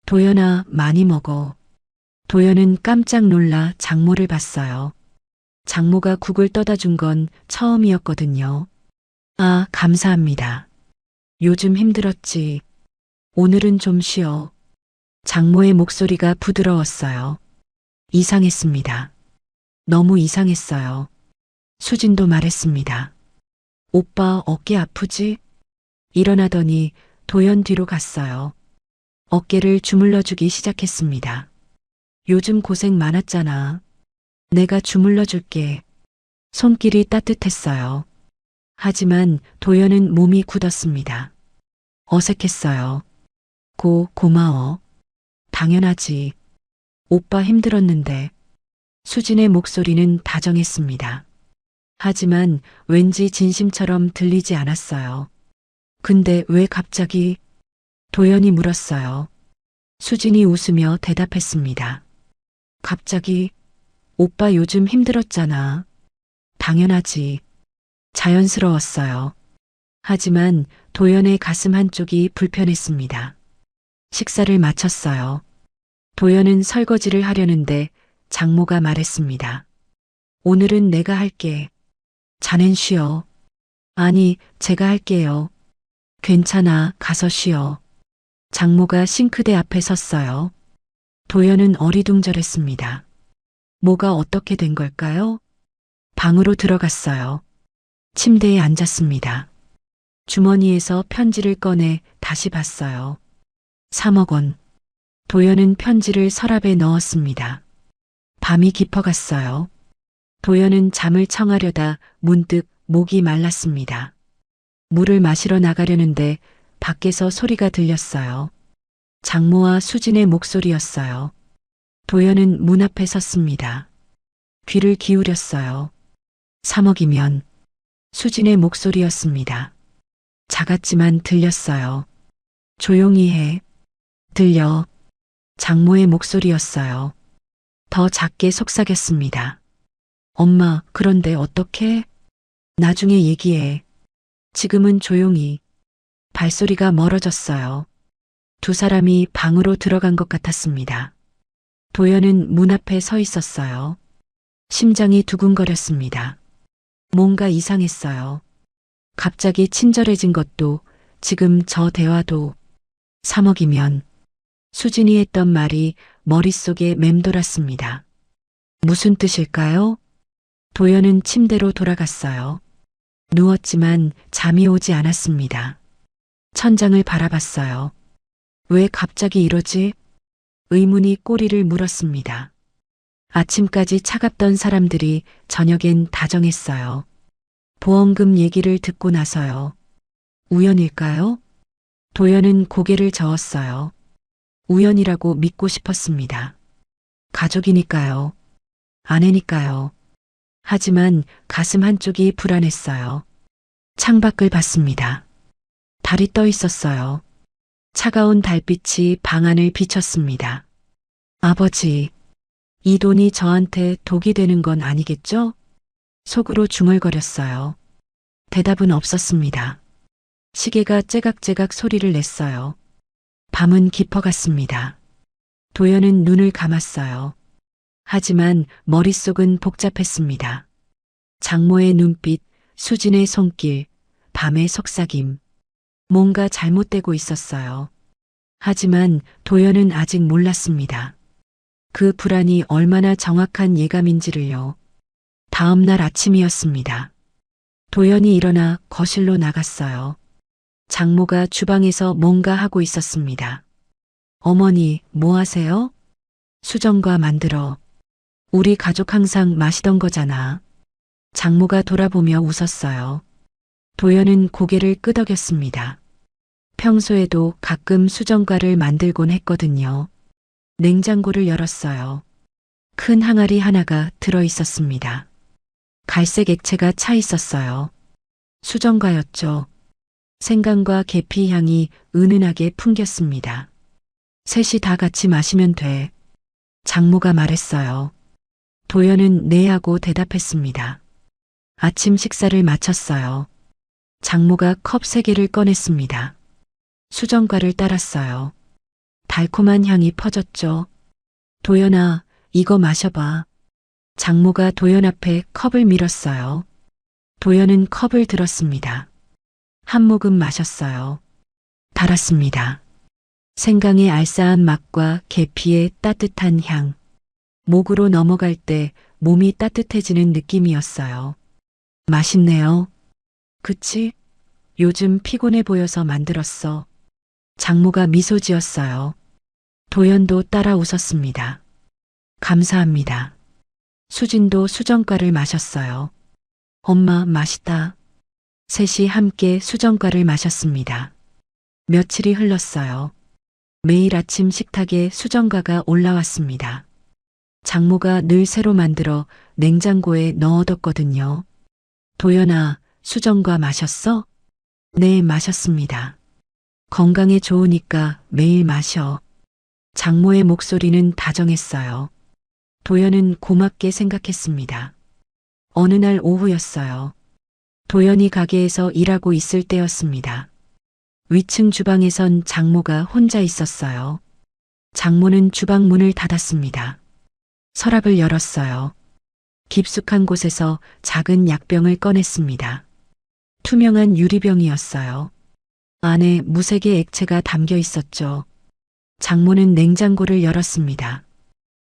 도연아, 많이 먹어. 도연은 깜짝 놀라 장모를 봤어요. 장모가 국을 떠다 준 건 처음이었거든요. 아, 감사합니다. 요즘 힘들었지. 오늘은 좀 쉬어. 장모의 목소리가 부드러웠어요. 이상했습니다. 너무 이상했어요. 수진도 말했습니다. 오빠 어깨 아프지? 일어나더니 도연 뒤로 갔어요. 어깨를 주물러주기 시작했습니다. 요즘 고생 많았잖아. 내가 주물러줄게. 손길이 따뜻했어요. 하지만 도연은 몸이 굳었습니다. 어색했어요. 고마워. 당연하지. 오빠 힘들었는데. 수진의 목소리는 다정했습니다. 하지만 왠지 진심처럼 들리지 않았어요. 근데 왜 갑자기? 도연이 물었어요. 수진이 웃으며 대답했습니다. 갑자기? 오빠 요즘 힘들었잖아. 당연하지. 자연스러웠어요. 하지만 도연의 가슴 한쪽이 불편했습니다. 식사를 마쳤어요. 도연은 설거지를 하려는데 장모가 말했습니다. 오늘은 내가 할게. 자넨 쉬어. 아니, 제가 할게요. 괜찮아, 가서 쉬어. 장모가 싱크대 앞에 섰어요. 도연은 어리둥절했습니다. 뭐가 어떻게 된 걸까요? 방으로 들어갔어요. 침대에 앉았습니다. 주머니에서 편지를 꺼내 다시 봤어요. 3억 원. 도연은 편지를 서랍에 넣었습니다. 밤이 깊어갔어요. 도연은 잠을 청하려다 문득 목이 말랐습니다. 물을 마시러 나가려는데 밖에서 소리가 들렸어요. 장모와 수진의 목소리였어요. 도연은 문 앞에 섰습니다. 귀를 기울였어요. 3억이면 수진의 목소리였습니다. 작았지만 들렸어요. 조용히 해. 들려. 장모의 목소리였어요. 더 작게 속삭였습니다. 엄마, 그런데 어떻게? 나중에 얘기해. 지금은 조용히. 발소리가 멀어졌어요. 두 사람이 방으로 들어간 것 같았습니다. 도연은 문 앞에 서 있었어요. 심장이 두근거렸습니다. 뭔가 이상했어요. 갑자기 친절해진 것도 지금 저 대화도 3억이면 수진이 했던 말이 머릿속에 맴돌았습니다. 무슨 뜻일까요? 도연은 침대로 돌아갔어요. 누웠지만 잠이 오지 않았습니다. 천장을 바라봤어요. 왜 갑자기 이러지? 의문이 꼬리를 물었습니다. 아침까지 차갑던 사람들이 저녁엔 다정했어요. 보험금 얘기를 듣고 나서요. 우연일까요? 도연은 고개를 저었어요. 우연이라고 믿고 싶었습니다. 가족이니까요. 아내니까요. 하지만 가슴 한쪽이 불안했어요. 창밖을 봤습니다. 달이 떠 있었어요. 차가운 달빛이 방 안을 비쳤습니다. 아버지, 이 돈이 저한테 독이 되는 건 아니겠죠? 속으로 중얼거렸어요. 대답은 없었습니다. 시계가 째각째각 소리를 냈어요. 밤은 깊어갔습니다. 도연은 눈을 감았어요. 하지만 머릿속은 복잡했습니다. 장모의 눈빛, 수진의 손길, 밤의 속삭임. 뭔가 잘못되고 있었어요. 하지만 도연은 아직 몰랐습니다. 그 불안이 얼마나 정확한 예감인지를요. 다음 날 아침이었습니다. 도연이 일어나 거실로 나갔어요. 장모가 주방에서 뭔가 하고 있었습니다. 어머니, 뭐 하세요? 수정과 만들어. 우리 가족 항상 마시던 거잖아. 장모가 돌아보며 웃었어요. 도연은 고개를 끄덕였습니다. 평소에도 가끔 수정과를 만들곤 했거든요. 냉장고를 열었어요. 큰 항아리 하나가 들어 있었습니다. 갈색 액체가 차 있었어요. 수정과였죠. 생강과 계피 향이 은은하게 풍겼습니다. 셋이 다 같이 마시면 돼. 장모가 말했어요. 도연은 네 하고 대답했습니다. 아침 식사를 마쳤어요. 장모가 컵 3개를 꺼냈습니다. 수정과를 따랐어요. 달콤한 향이 퍼졌죠. 도연아, 이거 마셔봐. 장모가 도연 앞에 컵을 밀었어요. 도연은 컵을 들었습니다. 한 모금 마셨어요. 달았습니다. 생강의 알싸한 맛과 계피의 따뜻한 향. 목으로 넘어갈 때 몸이 따뜻해지는 느낌이었어요. 맛있네요. 그치? 요즘 피곤해 보여서 만들었어. 장모가 미소 지었어요. 도연도 따라 웃었습니다. 감사합니다. 수진도 수정과를 마셨어요. 엄마, 맛있다. 셋이 함께 수정과를 마셨습니다. 며칠이 흘렀어요. 매일 아침 식탁에 수정과가 올라왔습니다. 장모가 늘 새로 만들어 냉장고에 넣어뒀거든요. 도연아, 수정과 마셨어? 네, 마셨습니다. 건강에 좋으니까 매일 마셔. 장모의 목소리는 다정했어요. 도연은 고맙게 생각했습니다. 어느 날 오후였어요. 도연이 가게에서 일하고 있을 때였습니다. 위층 주방에선 장모가 혼자 있었어요. 장모는 주방 문을 닫았습니다. 서랍을 열었어요. 깊숙한 곳에서 작은 약병을 꺼냈습니다. 투명한 유리병이었어요. 안에 무색의 액체가 담겨 있었죠. 장모는 냉장고를 열었습니다.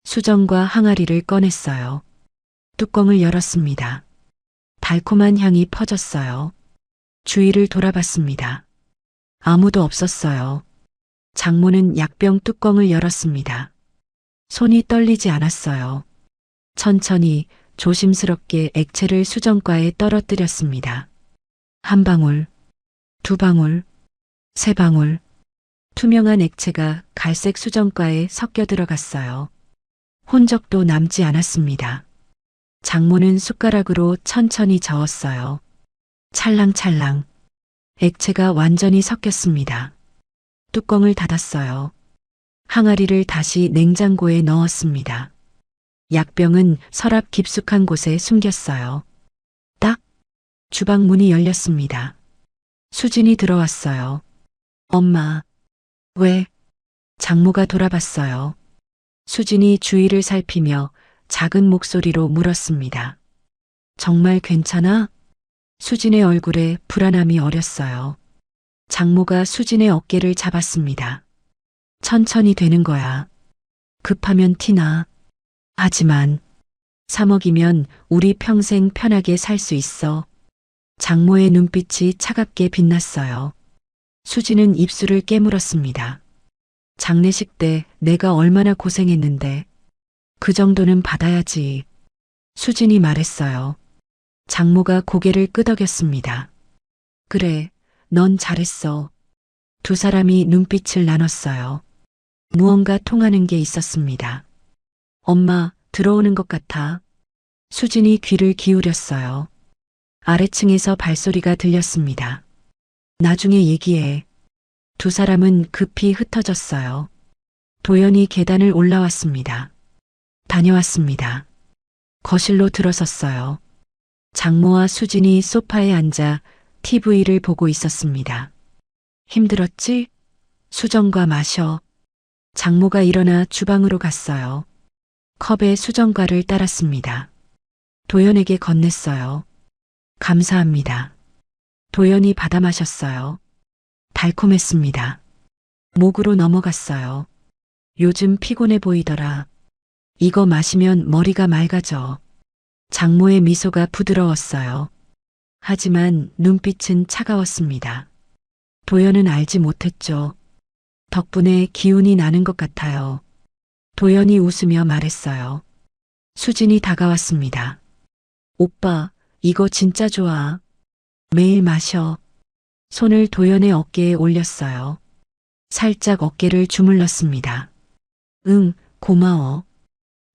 수정과 항아리를 꺼냈어요. 뚜껑을 열었습니다. 달콤한 향이 퍼졌어요. 주위를 돌아봤습니다. 아무도 없었어요. 장모는 약병 뚜껑을 열었습니다. 손이 떨리지 않았어요. 천천히 조심스럽게 액체를 수정과에 떨어뜨렸습니다. 한 방울, 두 방울, 세 방울. 투명한 액체가 갈색 수정과에 섞여 들어갔어요. 혼적도 남지 않았습니다. 장모는 숟가락으로 천천히 저었어요. 찰랑찰랑. 액체가 완전히 섞였습니다. 뚜껑을 닫았어요. 항아리를 다시 냉장고에 넣었습니다. 약병은 서랍 깊숙한 곳에 숨겼어요. 딱! 주방 문이 열렸습니다. 수진이 들어왔어요. 엄마, 왜, 장모가 돌아봤어요. 수진이 주위를 살피며 작은 목소리로 물었습니다. 정말 괜찮아? 수진의 얼굴에 불안함이 어렸어요. 장모가 수진의 어깨를 잡았습니다. 천천히 되는 거야. 급하면 티나. 하지만 3억이면 우리 평생 편하게 살 수 있어. 장모의 눈빛이 차갑게 빛났어요. 수진은 입술을 깨물었습니다. 장례식 때 내가 얼마나 고생했는데 그 정도는 받아야지. 수진이 말했어요. 장모가 고개를 끄덕였습니다. 그래, 넌 잘했어. 두 사람이 눈빛을 나눴어요. 무언가 통하는 게 있었습니다. 엄마, 들어오는 것 같아. 수진이 귀를 기울였어요. 아래층에서 발소리가 들렸습니다. 나중에 얘기해. 두 사람은 급히 흩어졌어요. 도연이 계단을 올라왔습니다. 다녀왔습니다. 거실로 들어섰어요. 장모와 수진이 소파에 앉아 TV를 보고 있었습니다. 힘들었지? 수정과 마셔. 장모가 일어나 주방으로 갔어요. 컵에 수정과를 따랐습니다. 도연에게 건넸어요. 감사합니다. 도연이 받아 마셨어요. 달콤했습니다. 목으로 넘어갔어요. 요즘 피곤해 보이더라. 이거 마시면 머리가 맑아져. 장모의 미소가 부드러웠어요. 하지만 눈빛은 차가웠습니다. 도연은 알지 못했죠. 덕분에 기운이 나는 것 같아요. 도연이 웃으며 말했어요. 수진이 다가왔습니다. 오빠, 이거 진짜 좋아. 매일 마셔. 손을 도연의 어깨에 올렸어요. 살짝 어깨를 주물렀습니다. 응, 고마워.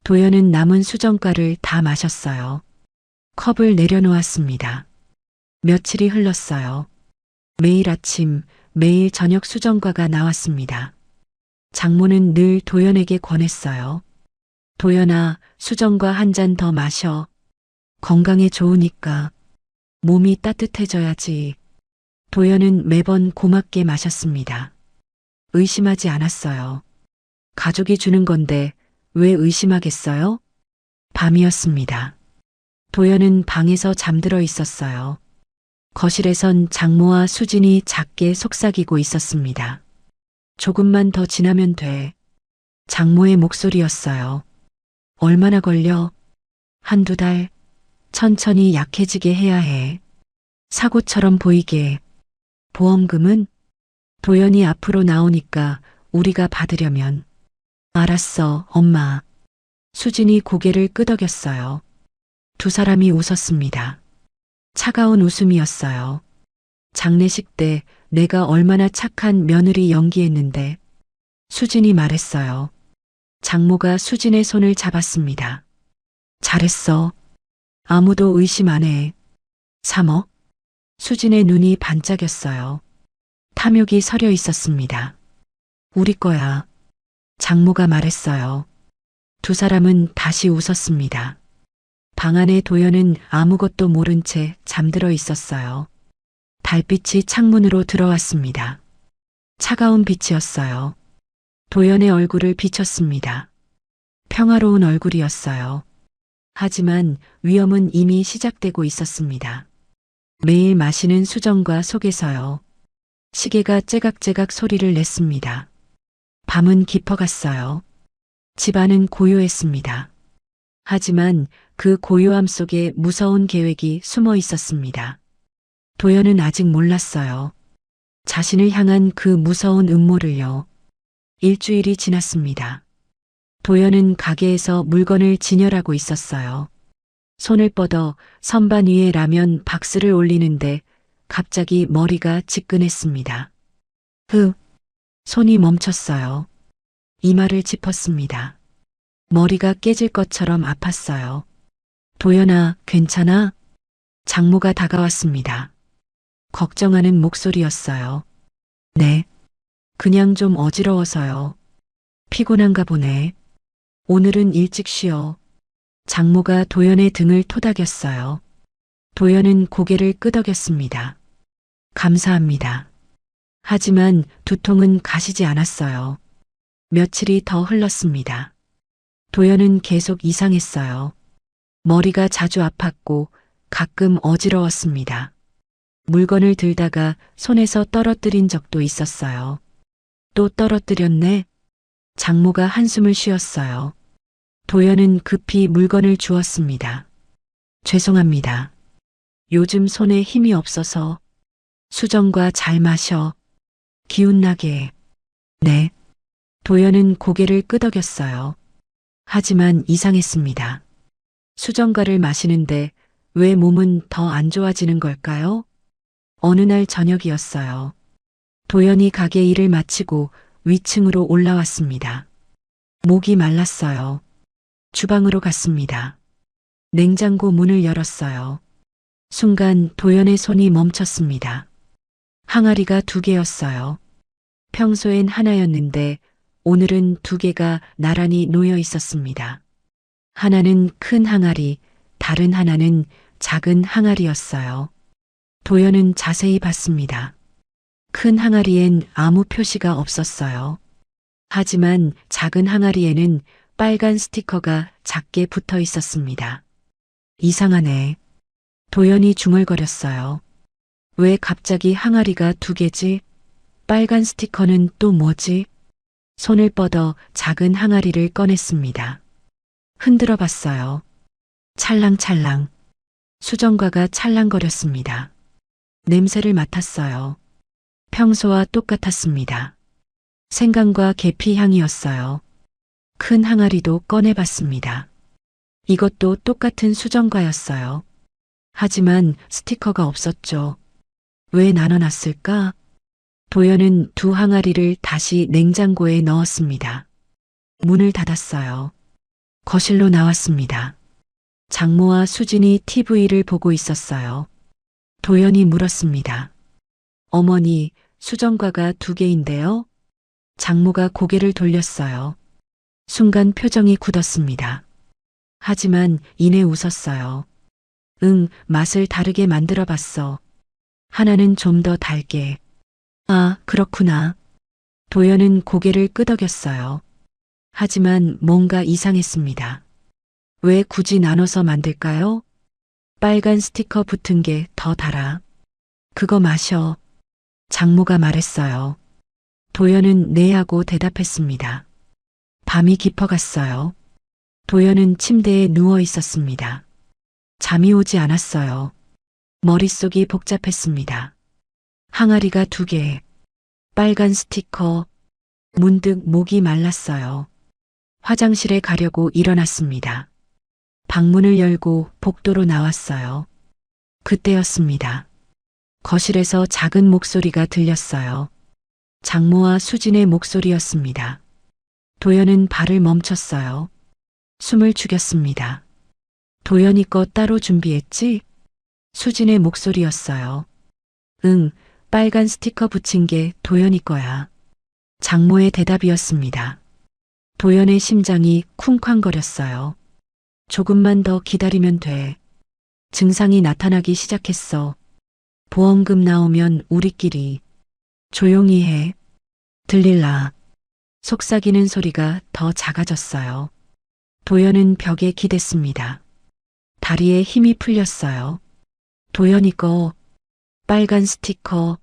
도연은 남은 수정과를 다 마셨어요. 컵을 내려놓았습니다. 며칠이 흘렀어요. 매일 아침, 매일 저녁 수정과가 나왔습니다. 장모는 늘 도연에게 권했어요. 도연아, 수정과 한 잔 더 마셔. 건강에 좋으니까. 몸이 따뜻해져야지. 도연은 매번 고맙게 마셨습니다. 의심하지 않았어요. 가족이 주는 건데 왜 의심하겠어요? 밤이었습니다. 도연은 방에서 잠들어 있었어요. 거실에선 장모와 수진이 작게 속삭이고 있었습니다. 조금만 더 지나면 돼. 장모의 목소리였어요. 얼마나 걸려? 한두 달. 천천히 약해지게 해야 해. 사고처럼 보이게. 보험금은? 도연이 앞으로 나오니까 우리가 받으려면. 알았어, 엄마. 수진이 고개를 끄덕였어요. 두 사람이 웃었습니다. 차가운 웃음이었어요. 장례식 때 내가 얼마나 착한 며느리 연기했는데. 수진이 말했어요. 장모가 수진의 손을 잡았습니다. 잘했어. 아무도 의심 안 해. 3억? 수진의 눈이 반짝였어요. 탐욕이 서려 있었습니다. 우리 거야. 장모가 말했어요. 두 사람은 다시 웃었습니다. 방 안에 도연은 아무것도 모른 채 잠들어 있었어요. 달빛이 창문으로 들어왔습니다. 차가운 빛이었어요. 도연의 얼굴을 비췄습니다. 평화로운 얼굴이었어요. 하지만 위험은 이미 시작되고 있었습니다. 매일 마시는 수정과 속에서요. 시계가 째각째각 소리를 냈습니다. 밤은 깊어갔어요. 집안은 고요했습니다. 하지만 그 고요함 속에 무서운 계획이 숨어 있었습니다. 도연은 아직 몰랐어요. 자신을 향한 그 무서운 음모를요. 일주일이 지났습니다. 도연은 가게에서 물건을 진열하고 있었어요. 손을 뻗어 선반 위에 라면 박스를 올리는데 갑자기 머리가 지끈했습니다. 손이 멈췄어요. 이마를 짚었습니다. 머리가 깨질 것처럼 아팠어요. 도연아, 괜찮아? 장모가 다가왔습니다. 걱정하는 목소리였어요. 네. 그냥 좀 어지러워서요. 피곤한가 보네. 오늘은 일찍 쉬어. 장모가 도연의 등을 토닥였어요. 도연은 고개를 끄덕였습니다. 감사합니다. 하지만 두통은 가시지 않았어요. 며칠이 더 흘렀습니다. 도연은 계속 이상했어요. 머리가 자주 아팠고 가끔 어지러웠습니다. 물건을 들다가 손에서 떨어뜨린 적도 있었어요. 또 떨어뜨렸네? 장모가 한숨을 쉬었어요. 도연은 급히 물건을 주었습니다. 죄송합니다. 요즘 손에 힘이 없어서 수정과 잘 마셔. 기운나게. 네. 도연은 고개를 끄덕였어요. 하지만 이상했습니다. 수정과를 마시는데 왜 몸은 더 안 좋아지는 걸까요? 어느 날 저녁이었어요. 도연이 가게 일을 마치고 위층으로 올라왔습니다. 목이 말랐어요. 주방으로 갔습니다. 냉장고 문을 열었어요. 순간 도연의 손이 멈췄습니다. 항아리가 2개였어요. 평소엔 하나였는데 오늘은 2개가 나란히 놓여 있었습니다. 하나는 큰 항아리, 다른 하나는 작은 항아리였어요. 도연은 자세히 봤습니다. 큰 항아리엔 아무 표시가 없었어요. 하지만 작은 항아리에는 빨간 스티커가 작게 붙어 있었습니다. 이상하네. 도연이 중얼거렸어요. 왜 갑자기 항아리가 2개지? 빨간 스티커는 또 뭐지? 손을 뻗어 작은 항아리를 꺼냈습니다. 흔들어 봤어요. 찰랑찰랑. 수정과가 찰랑거렸습니다. 냄새를 맡았어요. 평소와 똑같았습니다. 생강과 계피 향이었어요. 큰 항아리도 꺼내봤습니다. 이것도 똑같은 수정과였어요. 하지만 스티커가 없었죠. 왜 나눠놨을까? 도연은 2 항아리를 다시 냉장고에 넣었습니다. 문을 닫았어요. 거실로 나왔습니다. 장모와 수진이 TV를 보고 있었어요. 도연이 물었습니다. 어머니, 수정과가 2개인데요? 장모가 고개를 돌렸어요. 순간 표정이 굳었습니다. 하지만 이내 웃었어요. 응, 맛을 다르게 만들어 봤어. 하나는 좀 더 달게. 아, 그렇구나. 도연은 고개를 끄덕였어요. 하지만 뭔가 이상했습니다. 왜 굳이 나눠서 만들까요? 빨간 스티커 붙은 게 더 달아. 그거 마셔. 장모가 말했어요. 도연은 네 하고 대답했습니다. 밤이 깊어갔어요. 도연은 침대에 누워 있었습니다. 잠이 오지 않았어요. 머릿속이 복잡했습니다. 항아리가 2개, 빨간 스티커, 문득 목이 말랐어요. 화장실에 가려고 일어났습니다. 방문을 열고 복도로 나왔어요. 그때였습니다. 거실에서 작은 목소리가 들렸어요. 장모와 수진의 목소리였습니다. 도연은 발을 멈췄어요. 숨을 죽였습니다. 도연이 거 따로 준비했지? 수진의 목소리였어요. 응, 빨간 스티커 붙인 게 도연이 거야. 장모의 대답이었습니다. 도연의 심장이 쿵쾅거렸어요. 조금만 더 기다리면 돼. 증상이 나타나기 시작했어. 보험금 나오면 우리끼리. 조용히 해. 들릴라. 속삭이는 소리가 더 작아졌어요. 도연은 벽에 기댔습니다. 다리에 힘이 풀렸어요. 도연이 거, 빨간 스티커,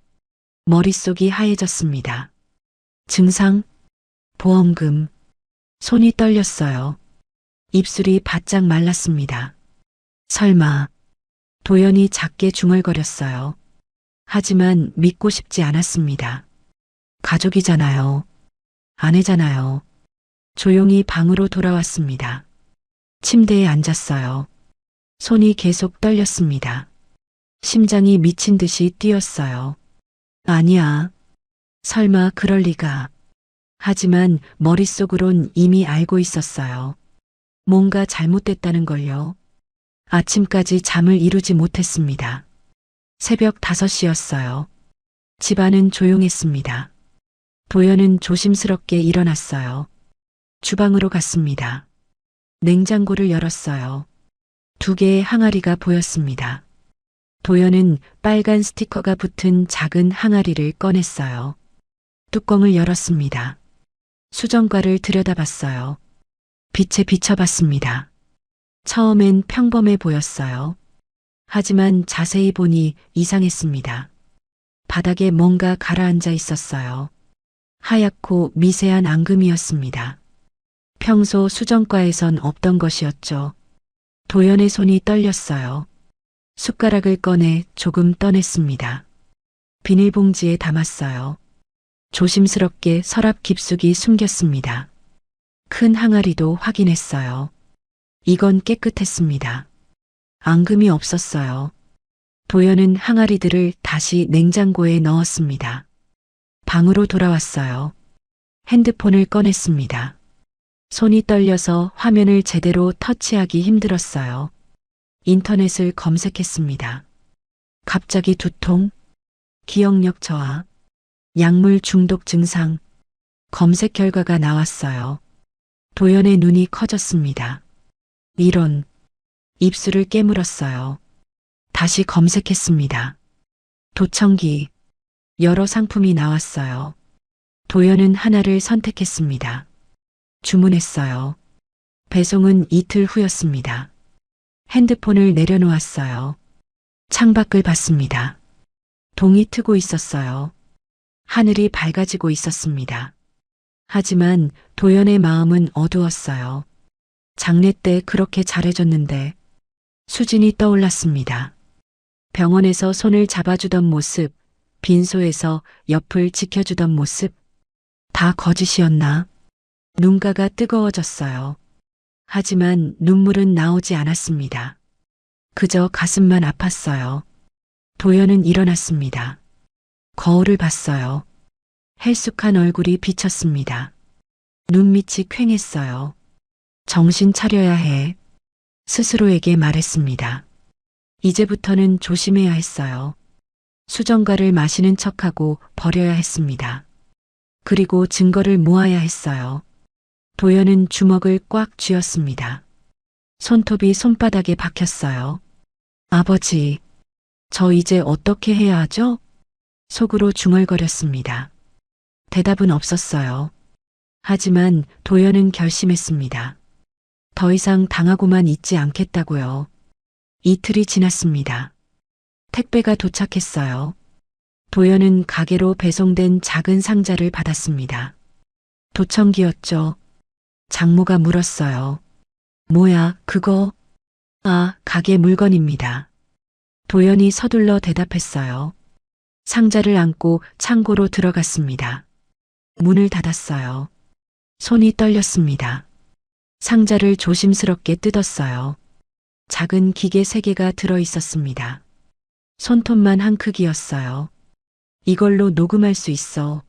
머릿속이 하얘졌습니다. 증상, 보험금, 손이 떨렸어요. 입술이 바짝 말랐습니다. 설마, 도연이 작게 중얼거렸어요. 하지만 믿고 싶지 않았습니다. 가족이잖아요. 아내잖아요. 조용히 방으로 돌아왔습니다. 침대에 앉았어요. 손이 계속 떨렸습니다. 심장이 미친 듯이 뛰었어요. 아니야. 설마 그럴 리가. 하지만 머릿속으론 이미 알고 있었어요. 뭔가 잘못됐다는 걸요. 아침까지 잠을 이루지 못했습니다. 새벽 5시였어요. 집안은 조용했습니다. 도연은 조심스럽게 일어났어요. 주방으로 갔습니다. 냉장고를 열었어요. 2개의 항아리가 보였습니다. 도연은 빨간 스티커가 붙은 작은 항아리를 꺼냈어요. 뚜껑을 열었습니다. 수정과를 들여다봤어요. 빛에 비춰봤습니다. 처음엔 평범해 보였어요. 하지만 자세히 보니 이상했습니다. 바닥에 뭔가 가라앉아 있었어요. 하얗고 미세한 앙금이었습니다. 평소 수정과에선 없던 것이었죠. 도연의 손이 떨렸어요. 숟가락을 꺼내 조금 떠냈습니다. 비닐봉지에 담았어요. 조심스럽게 서랍 깊숙이 숨겼습니다. 큰 항아리도 확인했어요. 이건 깨끗했습니다. 앙금이 없었어요. 도연은 항아리들을 다시 냉장고에 넣었습니다. 방으로 돌아왔어요. 핸드폰을 꺼냈습니다. 손이 떨려서 화면을 제대로 터치하기 힘들었어요. 인터넷을 검색했습니다. 갑자기 두통, 기억력 저하, 약물 중독 증상, 검색 결과가 나왔어요. 도연의 눈이 커졌습니다. 이런, 입술을 깨물었어요. 다시 검색했습니다. 도청기, 여러 상품이 나왔어요. 도연은 하나를 선택했습니다. 주문했어요. 배송은 이틀 후였습니다. 핸드폰을 내려놓았어요. 창밖을 봤습니다. 동이 트고 있었어요. 하늘이 밝아지고 있었습니다. 하지만 도연의 마음은 어두웠어요. 장례 때 그렇게 잘해줬는데 수진이 떠올랐습니다. 병원에서 손을 잡아주던 모습, 빈소에서 옆을 지켜주던 모습, 다 거짓이었나? 눈가가 뜨거워졌어요. 하지만 눈물은 나오지 않았습니다. 그저 가슴만 아팠어요. 도연은 일어났습니다. 거울을 봤어요. 헬쑥한 얼굴이 비쳤습니다. 눈밑이 퀭했어요. 정신 차려야 해. 스스로에게 말했습니다. 이제부터는 조심해야 했어요. 수정과를 마시는 척하고 버려야 했습니다. 그리고 증거를 모아야 했어요. 도연은 주먹을 꽉 쥐었습니다. 손톱이 손바닥에 박혔어요. 아버지, 저 이제 어떻게 해야 하죠? 속으로 중얼거렸습니다. 대답은 없었어요. 하지만 도연은 결심했습니다. 더 이상 당하고만 있지 않겠다고요. 이틀이 지났습니다. 택배가 도착했어요. 도연은 가게로 배송된 작은 상자를 받았습니다. 도청기였죠. 장모가 물었어요. 뭐야, 그거? 아, 가게 물건입니다. 도연이 서둘러 대답했어요. 상자를 안고 창고로 들어갔습니다. 문을 닫았어요. 손이 떨렸습니다. 상자를 조심스럽게 뜯었어요. 작은 기계 3개가 들어 있었습니다. 손톱만 한 크기였어요. 이걸로 녹음할 수 있어.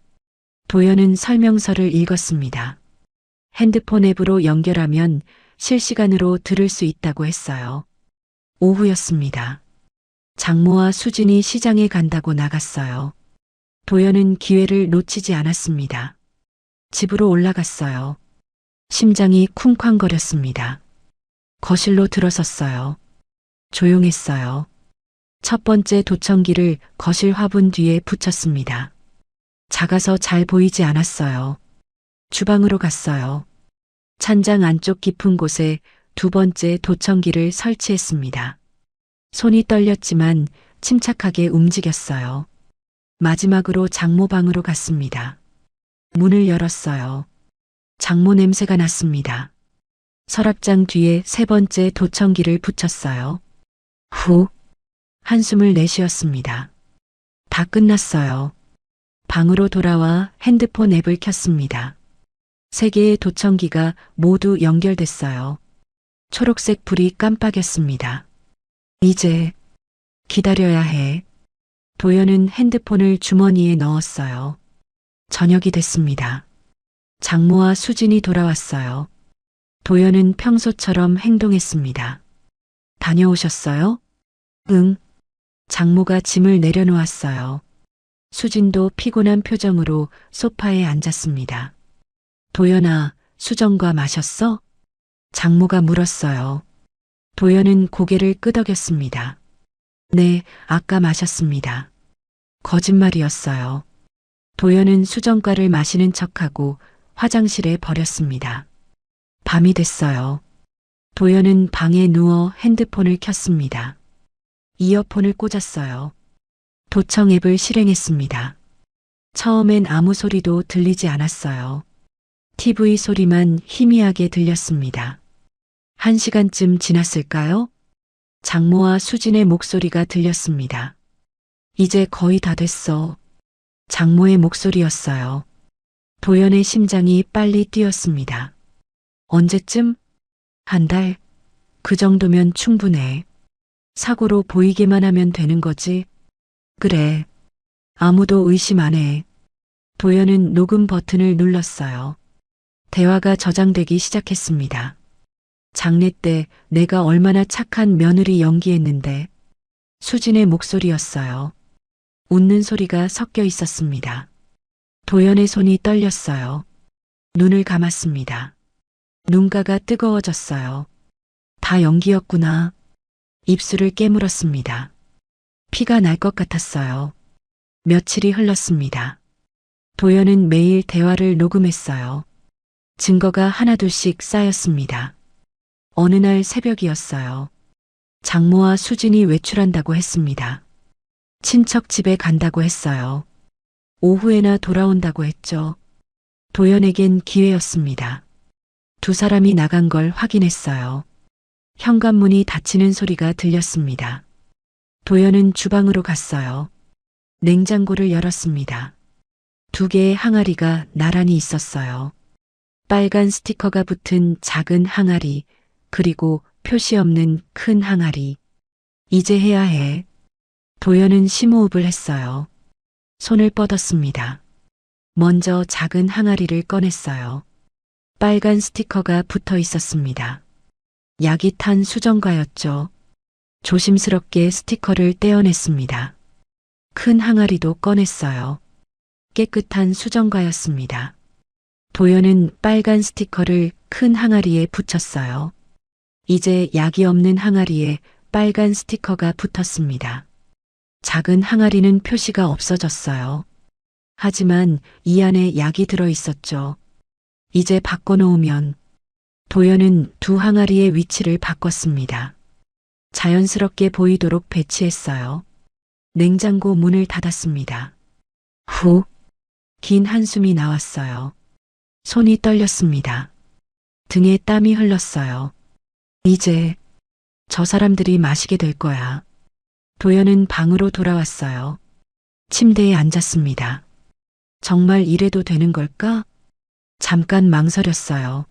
도연은 설명서를 읽었습니다. 핸드폰 앱으로 연결하면 실시간으로 들을 수 있다고 했어요. 오후였습니다. 장모와 수진이 시장에 간다고 나갔어요. 도연은 기회를 놓치지 않았습니다. 집으로 올라갔어요. 심장이 쿵쾅거렸습니다. 거실로 들어섰어요. 조용했어요. 첫 번째 도청기를 거실 화분 뒤에 붙였습니다. 작아서 잘 보이지 않았어요. 주방으로 갔어요. 찬장 안쪽 깊은 곳에 두 번째 도청기를 설치했습니다. 손이 떨렸지만 침착하게 움직였어요. 마지막으로 장모 방으로 갔습니다. 문을 열었어요. 장모 냄새가 났습니다. 서랍장 뒤에 3번째 도청기를 붙였어요. 후, 한숨을 내쉬었습니다. 다 끝났어요. 방으로 돌아와 핸드폰 앱을 켰습니다. 3개의 도청기가 모두 연결됐어요. 초록색 불이 깜빡였습니다. 이제 기다려야 해. 도연은 핸드폰을 주머니에 넣었어요. 저녁이 됐습니다. 장모와 수진이 돌아왔어요. 도연은 평소처럼 행동했습니다. 다녀오셨어요? 응. 장모가 짐을 내려놓았어요. 수진도 피곤한 표정으로 소파에 앉았습니다. 도연아, 수정과 마셨어? 장모가 물었어요. 도연은 고개를 끄덕였습니다. 네, 아까 마셨습니다. 거짓말이었어요. 도연은 수정과를 마시는 척하고 화장실에 버렸습니다. 밤이 됐어요. 도연은 방에 누워 핸드폰을 켰습니다. 이어폰을 꽂았어요. 도청 앱을 실행했습니다. 처음엔 아무 소리도 들리지 않았어요. TV 소리만 희미하게 들렸습니다. 1시간쯤 지났을까요? 장모와 수진의 목소리가 들렸습니다. 이제 거의 다 됐어. 장모의 목소리였어요. 도연의 심장이 빨리 뛰었습니다. 언제쯤? 한 달? 그 정도면 충분해. 사고로 보이게만 하면 되는 거지. 그래. 아무도 의심 안 해. 도연은 녹음 버튼을 눌렀어요. 대화가 저장되기 시작했습니다. 장례 때 내가 얼마나 착한 며느리 연기했는데. 수진의 목소리였어요. 웃는 소리가 섞여 있었습니다. 도연의 손이 떨렸어요. 눈을 감았습니다. 눈가가 뜨거워졌어요. 다 연기였구나. 입술을 깨물었습니다. 피가 날 것 같았어요. 며칠이 흘렀습니다. 도연은 매일 대화를 녹음했어요. 증거가 하나둘씩 쌓였습니다. 어느 날 새벽이었어요. 장모와 수진이 외출한다고 했습니다. 친척 집에 간다고 했어요. 오후에나 돌아온다고 했죠. 도연에겐 기회였습니다. 두 사람이 나간 걸 확인했어요. 현관문이 닫히는 소리가 들렸습니다. 도연은 주방으로 갔어요. 냉장고를 열었습니다. 2개의 항아리가 나란히 있었어요. 빨간 스티커가 붙은 작은 항아리, 그리고 표시 없는 큰 항아리. 이제 해야 해. 도연은 심호흡을 했어요. 손을 뻗었습니다. 먼저 작은 항아리를 꺼냈어요. 빨간 스티커가 붙어 있었습니다. 약이 탄 수정과였죠. 조심스럽게 스티커를 떼어냈습니다. 큰 항아리도 꺼냈어요. 깨끗한 수정과였습니다. 도연은 빨간 스티커를 큰 항아리에 붙였어요. 이제 약이 없는 항아리에 빨간 스티커가 붙었습니다. 작은 항아리는 표시가 없어졌어요. 하지만 이 안에 약이 들어 있었죠. 이제 바꿔놓으면. 도연은 두 항아리의 위치를 바꿨습니다. 자연스럽게 보이도록 배치했어요. 냉장고 문을 닫았습니다. 후, 긴 한숨이 나왔어요. 손이 떨렸습니다. 등에 땀이 흘렀어요. 이제 저 사람들이 마시게 될 거야. 도연은 방으로 돌아왔어요. 침대에 앉았습니다. 정말 이래도 되는 걸까? 잠깐 망설였어요.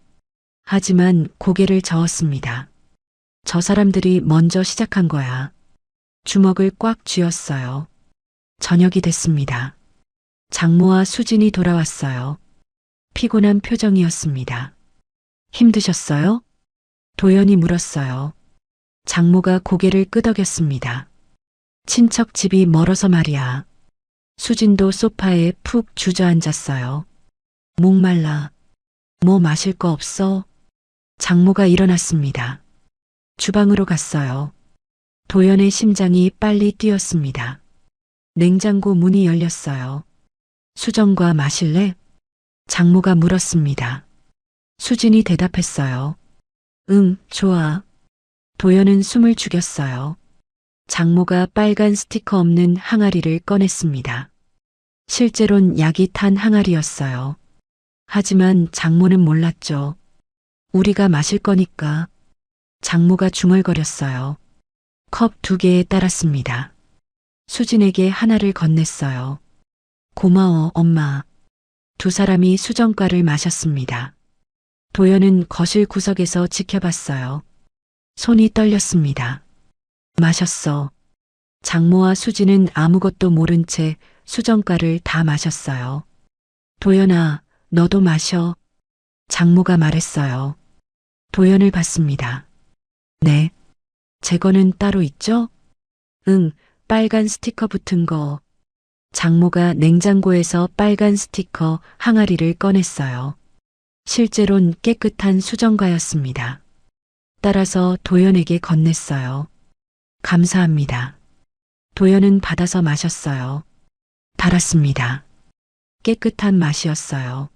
하지만 고개를 저었습니다. 저 사람들이 먼저 시작한 거야. 주먹을 꽉 쥐었어요. 저녁이 됐습니다. 장모와 수진이 돌아왔어요. 피곤한 표정이었습니다. 힘드셨어요? 도연이 물었어요. 장모가 고개를 끄덕였습니다. 친척 집이 멀어서 말이야. 수진도 소파에 푹 주저앉았어요. 목말라. 뭐 마실 거 없어? 장모가 일어났습니다. 주방으로 갔어요. 도연의 심장이 빨리 뛰었습니다. 냉장고 문이 열렸어요. 수정과 마실래? 장모가 물었습니다. 수진이 대답했어요. 응, 좋아. 도연은 숨을 죽였어요. 장모가 빨간 스티커 없는 항아리를 꺼냈습니다. 실제론 약이 탄 항아리였어요. 하지만 장모는 몰랐죠. 우리가 마실 거니까. 장모가 중얼거렸어요. 컵 2개에 따랐습니다. 수진에게 하나를 건넸어요. 고마워, 엄마. 두 사람이 수정과를 마셨습니다. 도연은 거실 구석에서 지켜봤어요. 손이 떨렸습니다. 마셨어. 장모와 수진은 아무것도 모른 채 수정과를 다 마셨어요. 도연아, 너도 마셔. 장모가 말했어요. 도연을 봤습니다. 네. 제 거는 따로 있죠? 응, 빨간 스티커 붙은 거. 장모가 냉장고에서 빨간 스티커 항아리를 꺼냈어요. 실제론 깨끗한 수정과였습니다. 따라서 도연에게 건넸어요. 감사합니다. 도연은 받아서 마셨어요. 달았습니다. 깨끗한 맛이었어요.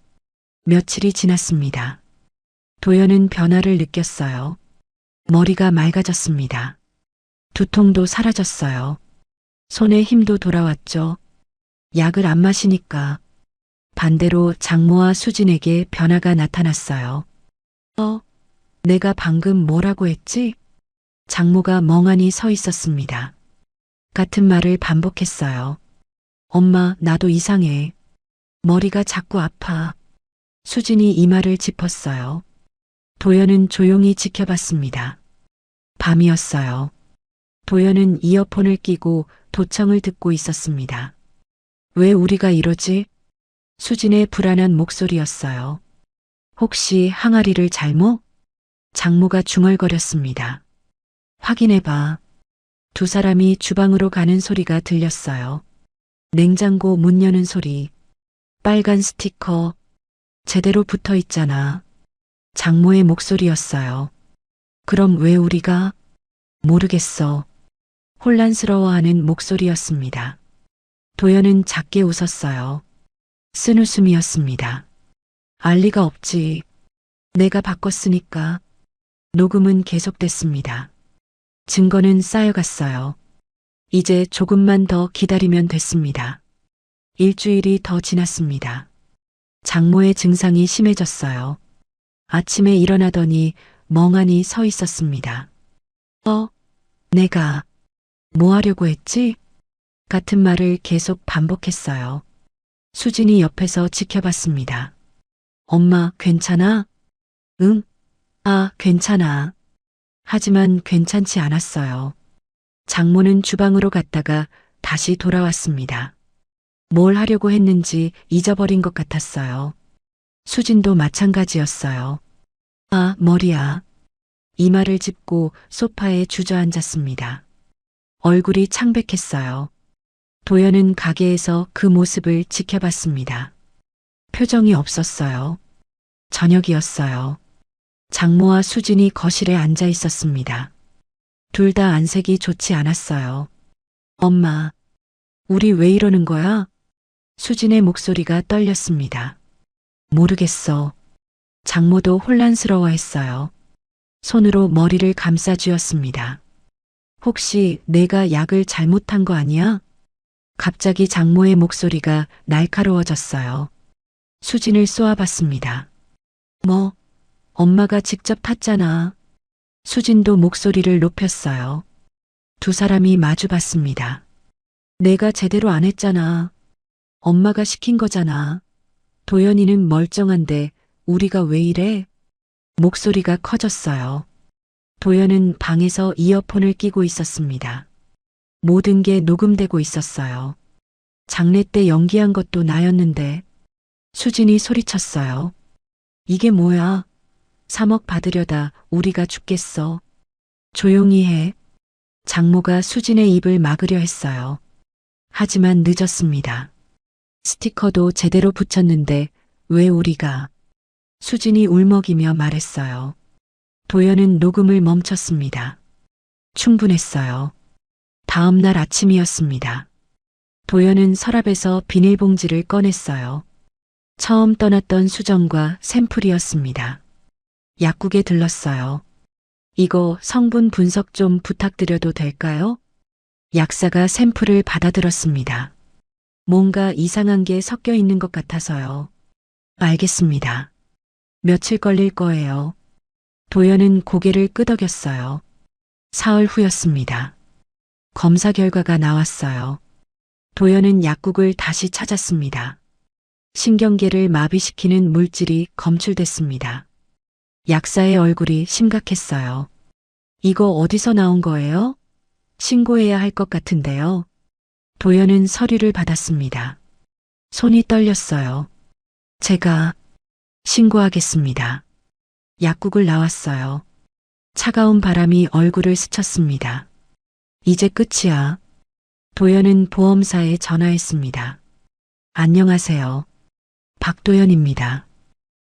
며칠이 지났습니다. 도연은 변화를 느꼈어요. 머리가 맑아졌습니다. 두통도 사라졌어요. 손에 힘도 돌아왔죠. 약을 안 마시니까 반대로 장모와 수진에게 변화가 나타났어요. 내가 방금 뭐라고 했지? 장모가 멍하니 서 있었습니다. 같은 말을 반복했어요. 엄마, 나도 이상해. 머리가 자꾸 아파. 수진이 이 말을 짚었어요. 도연은 조용히 지켜봤습니다. 밤이었어요. 도연은 이어폰을 끼고 도청을 듣고 있었습니다. 왜 우리가 이러지? 수진의 불안한 목소리였어요. 혹시 항아리를 잘못? 장모가 중얼거렸습니다. 확인해봐. 두 사람이 주방으로 가는 소리가 들렸어요. 냉장고 문 여는 소리. 빨간 스티커. 제대로 붙어 있잖아. 장모의 목소리였어요. 그럼 왜 우리가? 모르겠어. 혼란스러워하는 목소리였습니다. 도연은 작게 웃었어요. 쓴 웃음이었습니다. 알 리가 없지. 내가 바꿨으니까. 녹음은 계속됐습니다. 증거는 쌓여갔어요. 이제 조금만 더 기다리면 됐습니다. 일주일이 더 지났습니다. 장모의 증상이 심해졌어요. 아침에 일어나더니 멍하니 서 있었습니다. 내가 뭐 하려고 했지? 같은 말을 계속 반복했어요. 수진이 옆에서 지켜봤습니다. 엄마, 괜찮아? 응? 괜찮아. 하지만 괜찮지 않았어요. 장모는 주방으로 갔다가 다시 돌아왔습니다. 뭘 하려고 했는지 잊어버린 것 같았어요. 수진도 마찬가지였어요. 머리야. 이마를 짚고 소파에 주저앉았습니다. 얼굴이 창백했어요. 도연은 가게에서 그 모습을 지켜봤습니다. 표정이 없었어요. 저녁이었어요. 장모와 수진이 거실에 앉아 있었습니다. 둘 다 안색이 좋지 않았어요. 엄마, 우리 왜 이러는 거야? 수진의 목소리가 떨렸습니다. 모르겠어. 장모도 혼란스러워했어요. 손으로 머리를 감싸쥐었습니다. 혹시 내가 약을 잘못한 거 아니야? 갑자기 장모의 목소리가 날카로워졌어요. 수진을 쏘아봤습니다. 엄마가 직접 탔잖아. 수진도 목소리를 높였어요. 두 사람이 마주봤습니다. 내가 제대로 안 했잖아. 엄마가 시킨 거잖아. 도연이는 멀쩡한데 우리가 왜 이래? 목소리가 커졌어요. 도연은 방에서 이어폰을 끼고 있었습니다. 모든 게 녹음되고 있었어요. 장례 때 연기한 것도 나였는데. 수진이 소리쳤어요. 이게 뭐야? 3억 받으려다 우리가 죽겠어. 조용히 해. 장모가 수진의 입을 막으려 했어요. 하지만 늦었습니다. 스티커도 제대로 붙였는데 왜 우리가? 수진이 울먹이며 말했어요. 도연은 녹음을 멈췄습니다. 충분했어요. 다음 날 아침이었습니다. 도연은 서랍에서 비닐봉지를 꺼냈어요. 처음 떠났던 수정과 샘플이었습니다. 약국에 들렀어요. 이거 성분 분석 좀 부탁드려도 될까요? 약사가 샘플을 받아들었습니다. 뭔가 이상한 게 섞여 있는 것 같아서요. 알겠습니다. 며칠 걸릴 거예요. 도연은 고개를 끄덕였어요. 사흘 후였습니다. 검사 결과가 나왔어요. 도연은 약국을 다시 찾았습니다. 신경계를 마비시키는 물질이 검출됐습니다. 약사의 얼굴이 심각했어요. 이거 어디서 나온 거예요? 신고해야 할 것 같은데요. 도연은 서류를 받았습니다. 손이 떨렸어요. 제가 신고하겠습니다. 약국을 나왔어요. 차가운 바람이 얼굴을 스쳤습니다. 이제 끝이야. 도연은 보험사에 전화했습니다. 안녕하세요. 박도연입니다.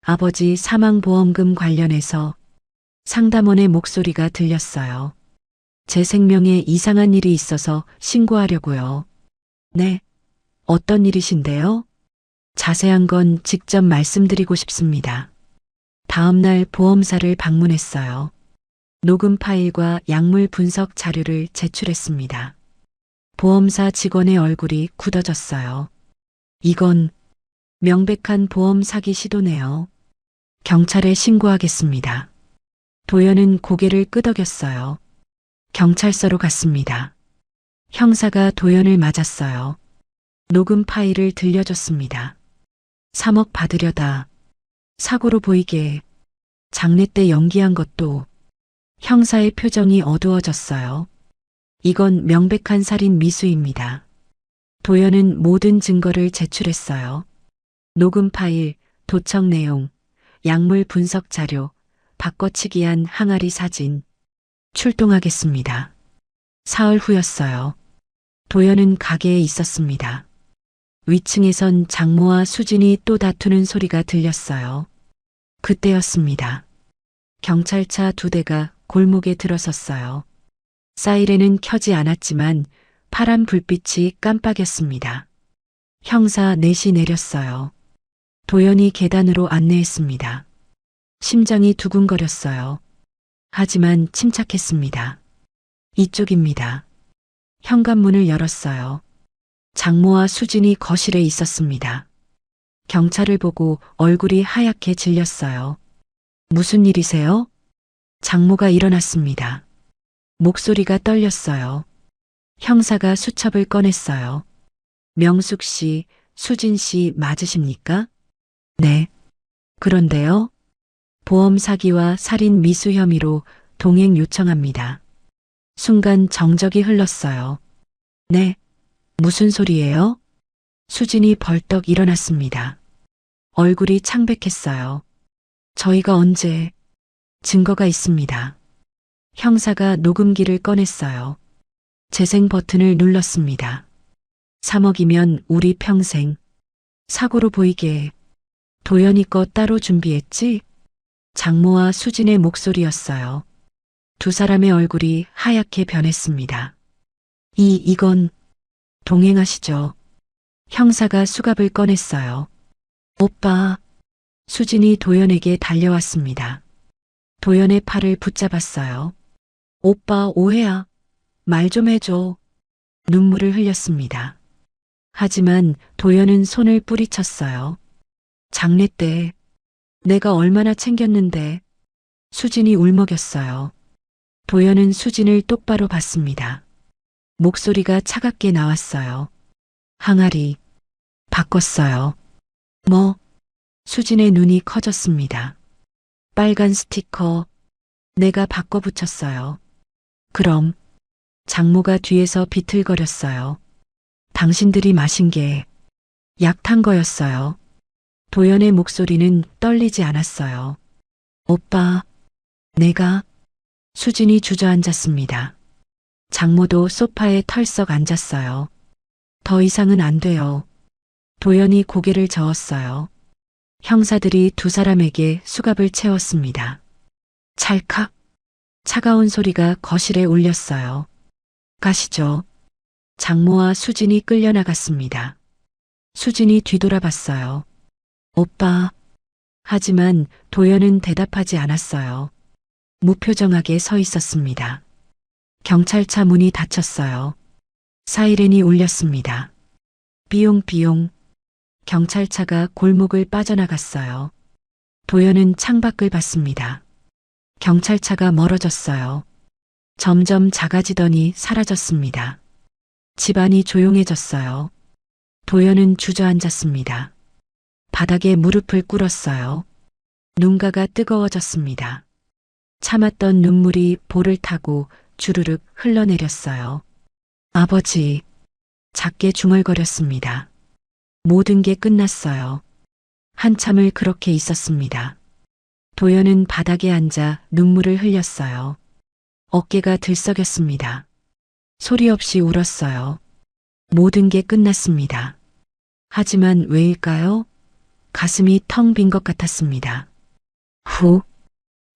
아버지 사망보험금 관련해서 상담원의 목소리가 들렸어요. 제 생명에 이상한 일이 있어서 신고하려고요. 네. 어떤 일이신데요? 자세한 건 직접 말씀드리고 싶습니다. 다음날 보험사를 방문했어요. 녹음 파일과 약물 분석 자료를 제출했습니다. 보험사 직원의 얼굴이 굳어졌어요. 이건 명백한 보험 사기 시도네요. 경찰에 신고하겠습니다. 도연은 고개를 끄덕였어요. 경찰서로 갔습니다. 형사가 도연을 맞았어요. 녹음 파일을 들려줬습니다. 3억 받으려다 사고로 보이게 장례 때 연기한 것도. 형사의 표정이 어두워졌어요. 이건 명백한 살인 미수입니다. 도연은 모든 증거를 제출했어요. 녹음 파일, 도청 내용, 약물 분석 자료, 바꿔치기한 항아리 사진. 출동하겠습니다. 사흘 후였어요. 도연은 가게에 있었습니다. 위층에선 장모와 수진이 또 다투는 소리가 들렸어요. 그때였습니다. 경찰차 2대가 골목에 들어섰어요. 사이렌은 켜지 않았지만 파란 불빛이 깜빡였습니다. 형사 넷이 내렸어요. 도연이 계단으로 안내했습니다. 심장이 두근거렸어요. 하지만 침착했습니다. 이쪽입니다. 현관문을 열었어요. 장모와 수진이 거실에 있었습니다. 경찰을 보고 얼굴이 하얗게 질렸어요. 무슨 일이세요? 장모가 일어났습니다. 목소리가 떨렸어요. 형사가 수첩을 꺼냈어요. 명숙 씨, 수진 씨 맞으십니까? 네. 그런데요? 보험 사기와 살인 미수 혐의로 동행 요청합니다. 순간 정적이 흘렀어요. 네. 무슨 소리예요? 수진이 벌떡 일어났습니다. 얼굴이 창백했어요. 저희가 언제? 증거가 있습니다. 형사가 녹음기를 꺼냈어요. 재생 버튼을 눌렀습니다. 3억이면 우리 평생. 사고로 보이게. 도연이 거 따로 준비했지? 장모와 수진의 목소리였어요. 두 사람의 얼굴이 하얗게 변했습니다. 이건 동행하시죠. 형사가 수갑을 꺼냈어요. 오빠. 수진이 도연에게 달려왔습니다. 도연의 팔을 붙잡았어요. 오빠 오해야. 말 좀 해줘. 눈물을 흘렸습니다. 하지만 도연은 손을 뿌리쳤어요. 장례 때 내가 얼마나 챙겼는데. 수진이 울먹였어요. 도연은 수진을 똑바로 봤습니다. 목소리가 차갑게 나왔어요. 항아리 바꿨어요. 뭐? 수진의 눈이 커졌습니다. 빨간 스티커 내가 바꿔 붙였어요. 그럼 장모가 뒤에서 비틀거렸어요. 당신들이 마신 게 약 탄 거였어요. 도연의 목소리는 떨리지 않았어요. 오빠, 내가. 수진이 주저앉았습니다. 장모도 소파에 털썩 앉았어요. 더 이상은 안 돼요. 도연이 고개를 저었어요. 형사들이 두 사람에게 수갑을 채웠습니다. 찰칵. 차가운 소리가 거실에 울렸어요. 가시죠. 장모와 수진이 끌려나갔습니다. 수진이 뒤돌아봤어요. 오빠. 하지만 도연은 대답하지 않았어요. 무표정하게 서 있었습니다. 경찰차 문이 닫혔어요. 사이렌이 울렸습니다. 비용비용. 경찰차가 골목을 빠져나갔어요. 도연은 창밖을 봤습니다. 경찰차가 멀어졌어요. 점점 작아지더니 사라졌습니다. 집안이 조용해졌어요. 도연은 주저앉았습니다. 바닥에 무릎을 꿇었어요. 눈가가 뜨거워졌습니다. 참았던 눈물이 볼을 타고 주르륵 흘러내렸어요. 아버지. 작게 중얼거렸습니다. 모든 게 끝났어요. 한참을 그렇게 있었습니다. 도연은 바닥에 앉아 눈물을 흘렸어요. 어깨가 들썩였습니다. 소리 없이 울었어요. 모든 게 끝났습니다. 하지만 왜일까요? 가슴이 텅 빈 것 같았습니다. 후.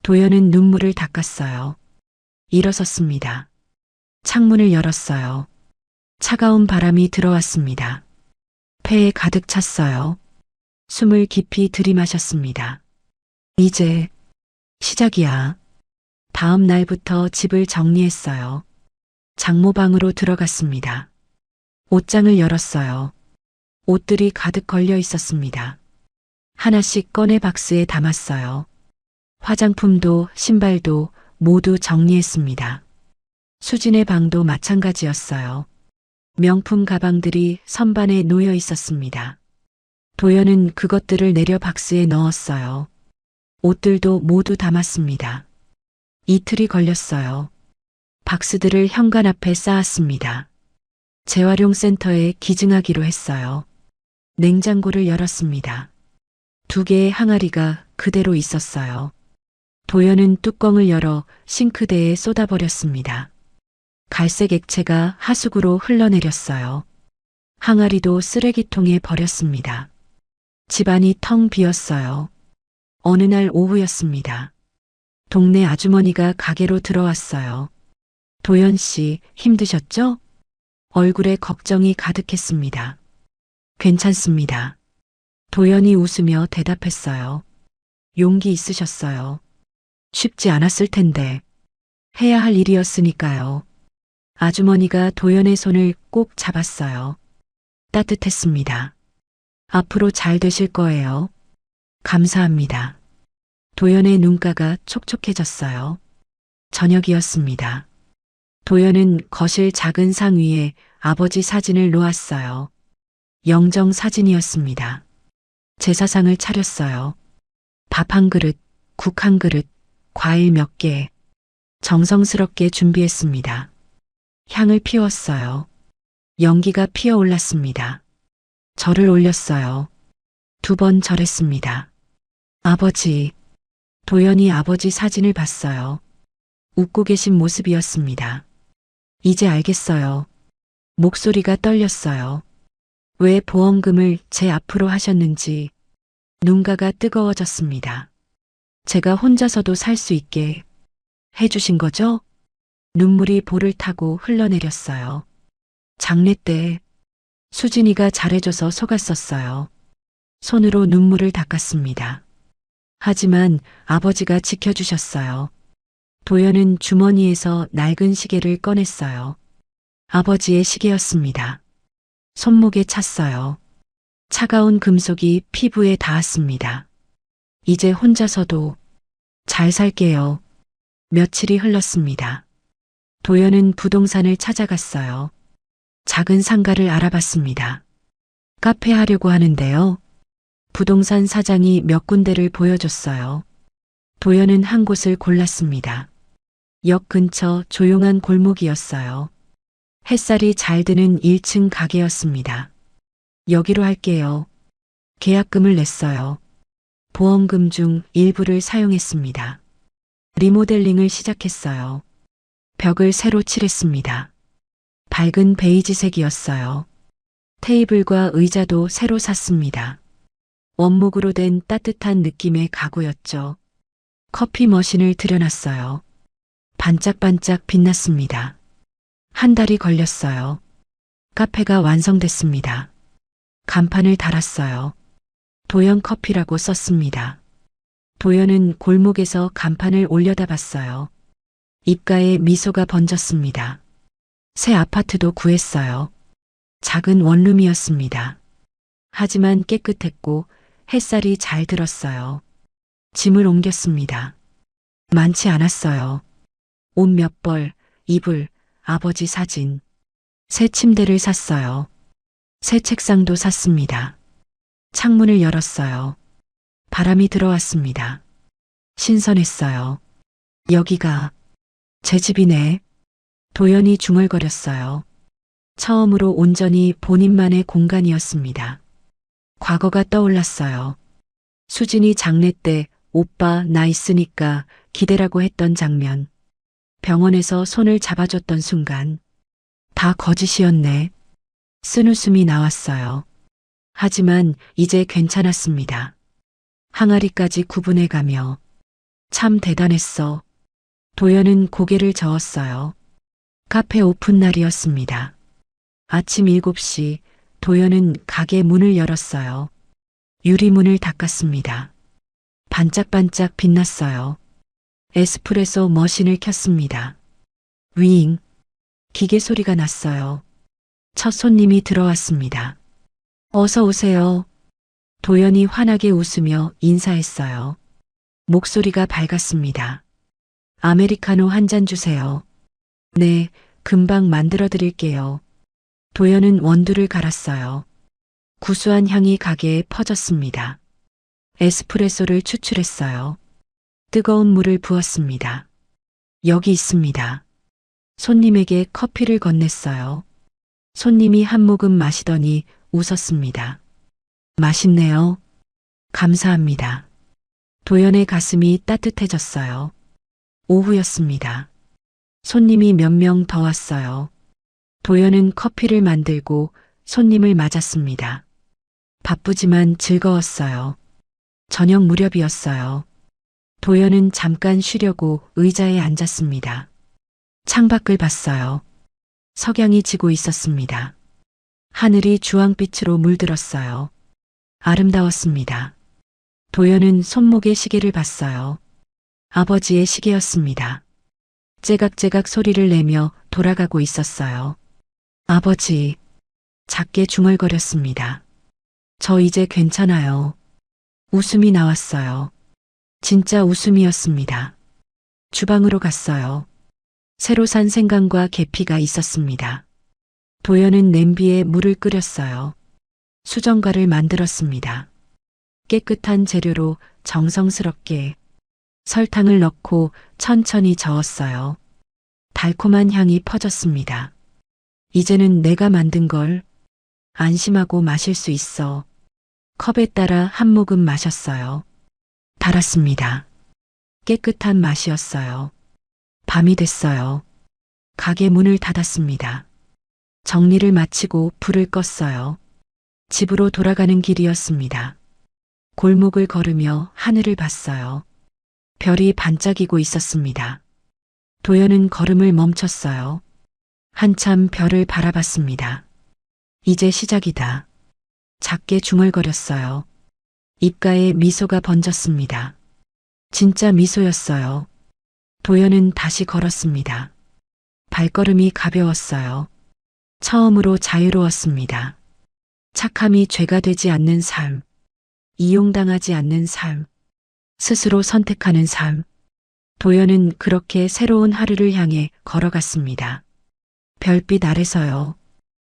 도연은 눈물을 닦았어요. 일어섰습니다. 창문을 열었어요. 차가운 바람이 들어왔습니다. 폐에 가득 찼어요. 숨을 깊이 들이마셨습니다. 이제 시작이야. 다음 날부터 집을 정리했어요. 장모방으로 들어갔습니다. 옷장을 열었어요. 옷들이 가득 걸려 있었습니다. 하나씩 꺼내 박스에 담았어요. 화장품도 신발도 모두 정리했습니다. 수진의 방도 마찬가지였어요. 명품 가방들이 선반에 놓여 있었습니다. 도연은 그것들을 내려 박스에 넣었어요. 옷들도 모두 담았습니다. 이틀이 걸렸어요. 박스들을 현관 앞에 쌓았습니다. 재활용 센터에 기증하기로 했어요. 냉장고를 열었습니다. 2개의 항아리가 그대로 있었어요. 도연은 뚜껑을 열어 싱크대에 쏟아버렸습니다. 갈색 액체가 하수구로 흘러내렸어요. 항아리도 쓰레기통에 버렸습니다. 집안이 텅 비었어요. 어느 날 오후였습니다. 동네 아주머니가 가게로 들어왔어요. 도연 씨, 힘드셨죠? 얼굴에 걱정이 가득했습니다. 괜찮습니다. 도연이 웃으며 대답했어요. 용기 있으셨어요. 쉽지 않았을 텐데. 해야 할 일이었으니까요. 아주머니가 도연의 손을 꼭 잡았어요. 따뜻했습니다. 앞으로 잘 되실 거예요. 감사합니다. 도연의 눈가가 촉촉해졌어요. 저녁이었습니다. 도연은 거실 작은 상 위에 아버지 사진을 놓았어요. 영정 사진이었습니다. 제사상을 차렸어요. 밥 한 그릇, 국 한 그릇, 과일 몇 개. 정성스럽게 준비했습니다. 향을 피웠어요. 연기가 피어올랐습니다. 절을 올렸어요. 2번 절했습니다. 아버지. 도연이 아버지 사진을 봤어요. 웃고 계신 모습이었습니다. 이제 알겠어요. 목소리가 떨렸어요. 왜 보험금을 제 앞으로 하셨는지. 눈가가 뜨거워졌습니다. 제가 혼자서도 살 수 있게 해주신 거죠? 눈물이 볼을 타고 흘러내렸어요. 장례 때 수진이가 잘해줘서 속았었어요. 손으로 눈물을 닦았습니다. 하지만 아버지가 지켜주셨어요. 도연은 주머니에서 낡은 시계를 꺼냈어요. 아버지의 시계였습니다. 손목에 찼어요. 차가운 금속이 피부에 닿았습니다. 이제 혼자서도 잘 살게요. 며칠이 흘렀습니다. 도연은 부동산을 찾아갔어요. 작은 상가를 알아봤습니다. 카페 하려고 하는데요. 부동산 사장이 몇 군데를 보여줬어요. 도연은 한 곳을 골랐습니다. 역 근처 조용한 골목이었어요. 햇살이 잘 드는 1층 가게였습니다. 여기로 할게요. 계약금을 냈어요. 보험금 중 일부를 사용했습니다. 리모델링을 시작했어요. 벽을 새로 칠했습니다. 밝은 베이지색이었어요. 테이블과 의자도 새로 샀습니다. 원목으로 된 따뜻한 느낌의 가구였죠. 커피 머신을 들여놨어요. 반짝반짝 빛났습니다. 한 달이 걸렸어요. 카페가 완성됐습니다. 간판을 달았어요. 도연 커피라고 썼습니다. 도연은 골목에서 간판을 올려다 봤어요. 입가에 미소가 번졌습니다. 새 아파트도 구했어요. 작은 원룸이었습니다. 하지만 깨끗했고 햇살이 잘 들었어요. 짐을 옮겼습니다. 많지 않았어요. 옷 몇 벌, 이불, 아버지 사진. 새 침대를 샀어요. 새 책상도 샀습니다. 창문을 열었어요. 바람이 들어왔습니다. 신선했어요. 여기가 제 집이네. 도연이 중얼거렸어요. 처음으로 온전히 본인만의 공간이었습니다. 과거가 떠올랐어요. 수진이 장례 때 오빠 나 있으니까 기대라고 했던 장면. 병원에서 손을 잡아줬던 순간. 다 거짓이었네. 쓴웃음이 나왔어요. 하지만 이제 괜찮았습니다. 항아리까지 구분해가며 참 대단했어. 도연은 고개를 저었어요. 카페 오픈 날이었습니다. 아침 7시 도연은 가게 문을 열었어요. 유리문을 닦았습니다. 반짝반짝 빛났어요. 에스프레소 머신을 켰습니다. 윙. 기계 소리가 났어요. 첫 손님이 들어왔습니다. 어서 오세요. 도연이 환하게 웃으며 인사했어요. 목소리가 밝았습니다. 아메리카노 한 잔 주세요. 네, 금방 만들어 드릴게요. 도연은 원두를 갈았어요. 구수한 향이 가게에 퍼졌습니다. 에스프레소를 추출했어요. 뜨거운 물을 부었습니다. 여기 있습니다. 손님에게 커피를 건넸어요. 손님이 한 모금 마시더니 웃었습니다. 맛있네요. 감사합니다. 도연의 가슴이 따뜻해졌어요. 오후였습니다. 손님이 몇 명 더 왔어요. 도연은 커피를 만들고 손님을 맞았습니다. 바쁘지만 즐거웠어요. 저녁 무렵이었어요. 도연은 잠깐 쉬려고 의자에 앉았습니다. 창밖을 봤어요. 석양이 지고 있었습니다. 하늘이 주황빛으로 물들었어요. 아름다웠습니다. 도연은 손목에 시계를 봤어요. 아버지의 시계였습니다. 째각째각 소리를 내며 돌아가고 있었어요. 아버지, 작게 중얼거렸습니다. 저 이제 괜찮아요. 웃음이 나왔어요. 진짜 웃음이었습니다. 주방으로 갔어요. 새로 산 생강과 계피가 있었습니다. 도연은 냄비에 물을 끓였어요. 수정과를 만들었습니다. 깨끗한 재료로 정성스럽게 설탕을 넣고 천천히 저었어요. 달콤한 향이 퍼졌습니다. 이제는 내가 만든 걸 안심하고 마실 수 있어. 컵에 따라 한 모금 마셨어요. 달았습니다. 깨끗한 맛이었어요. 밤이 됐어요. 가게 문을 닫았습니다. 정리를 마치고 불을 껐어요. 집으로 돌아가는 길이었습니다. 골목을 걸으며 하늘을 봤어요. 별이 반짝이고 있었습니다. 도연은 걸음을 멈췄어요. 한참 별을 바라봤습니다. 이제 시작이다. 작게 중얼거렸어요. 입가에 미소가 번졌습니다. 진짜 미소였어요. 도연은 다시 걸었습니다. 발걸음이 가벼웠어요. 처음으로 자유로웠습니다. 착함이 죄가 되지 않는 삶, 이용당하지 않는 삶, 스스로 선택하는 삶. 도연은 그렇게 새로운 하루를 향해 걸어갔습니다. 별빛 아래서요.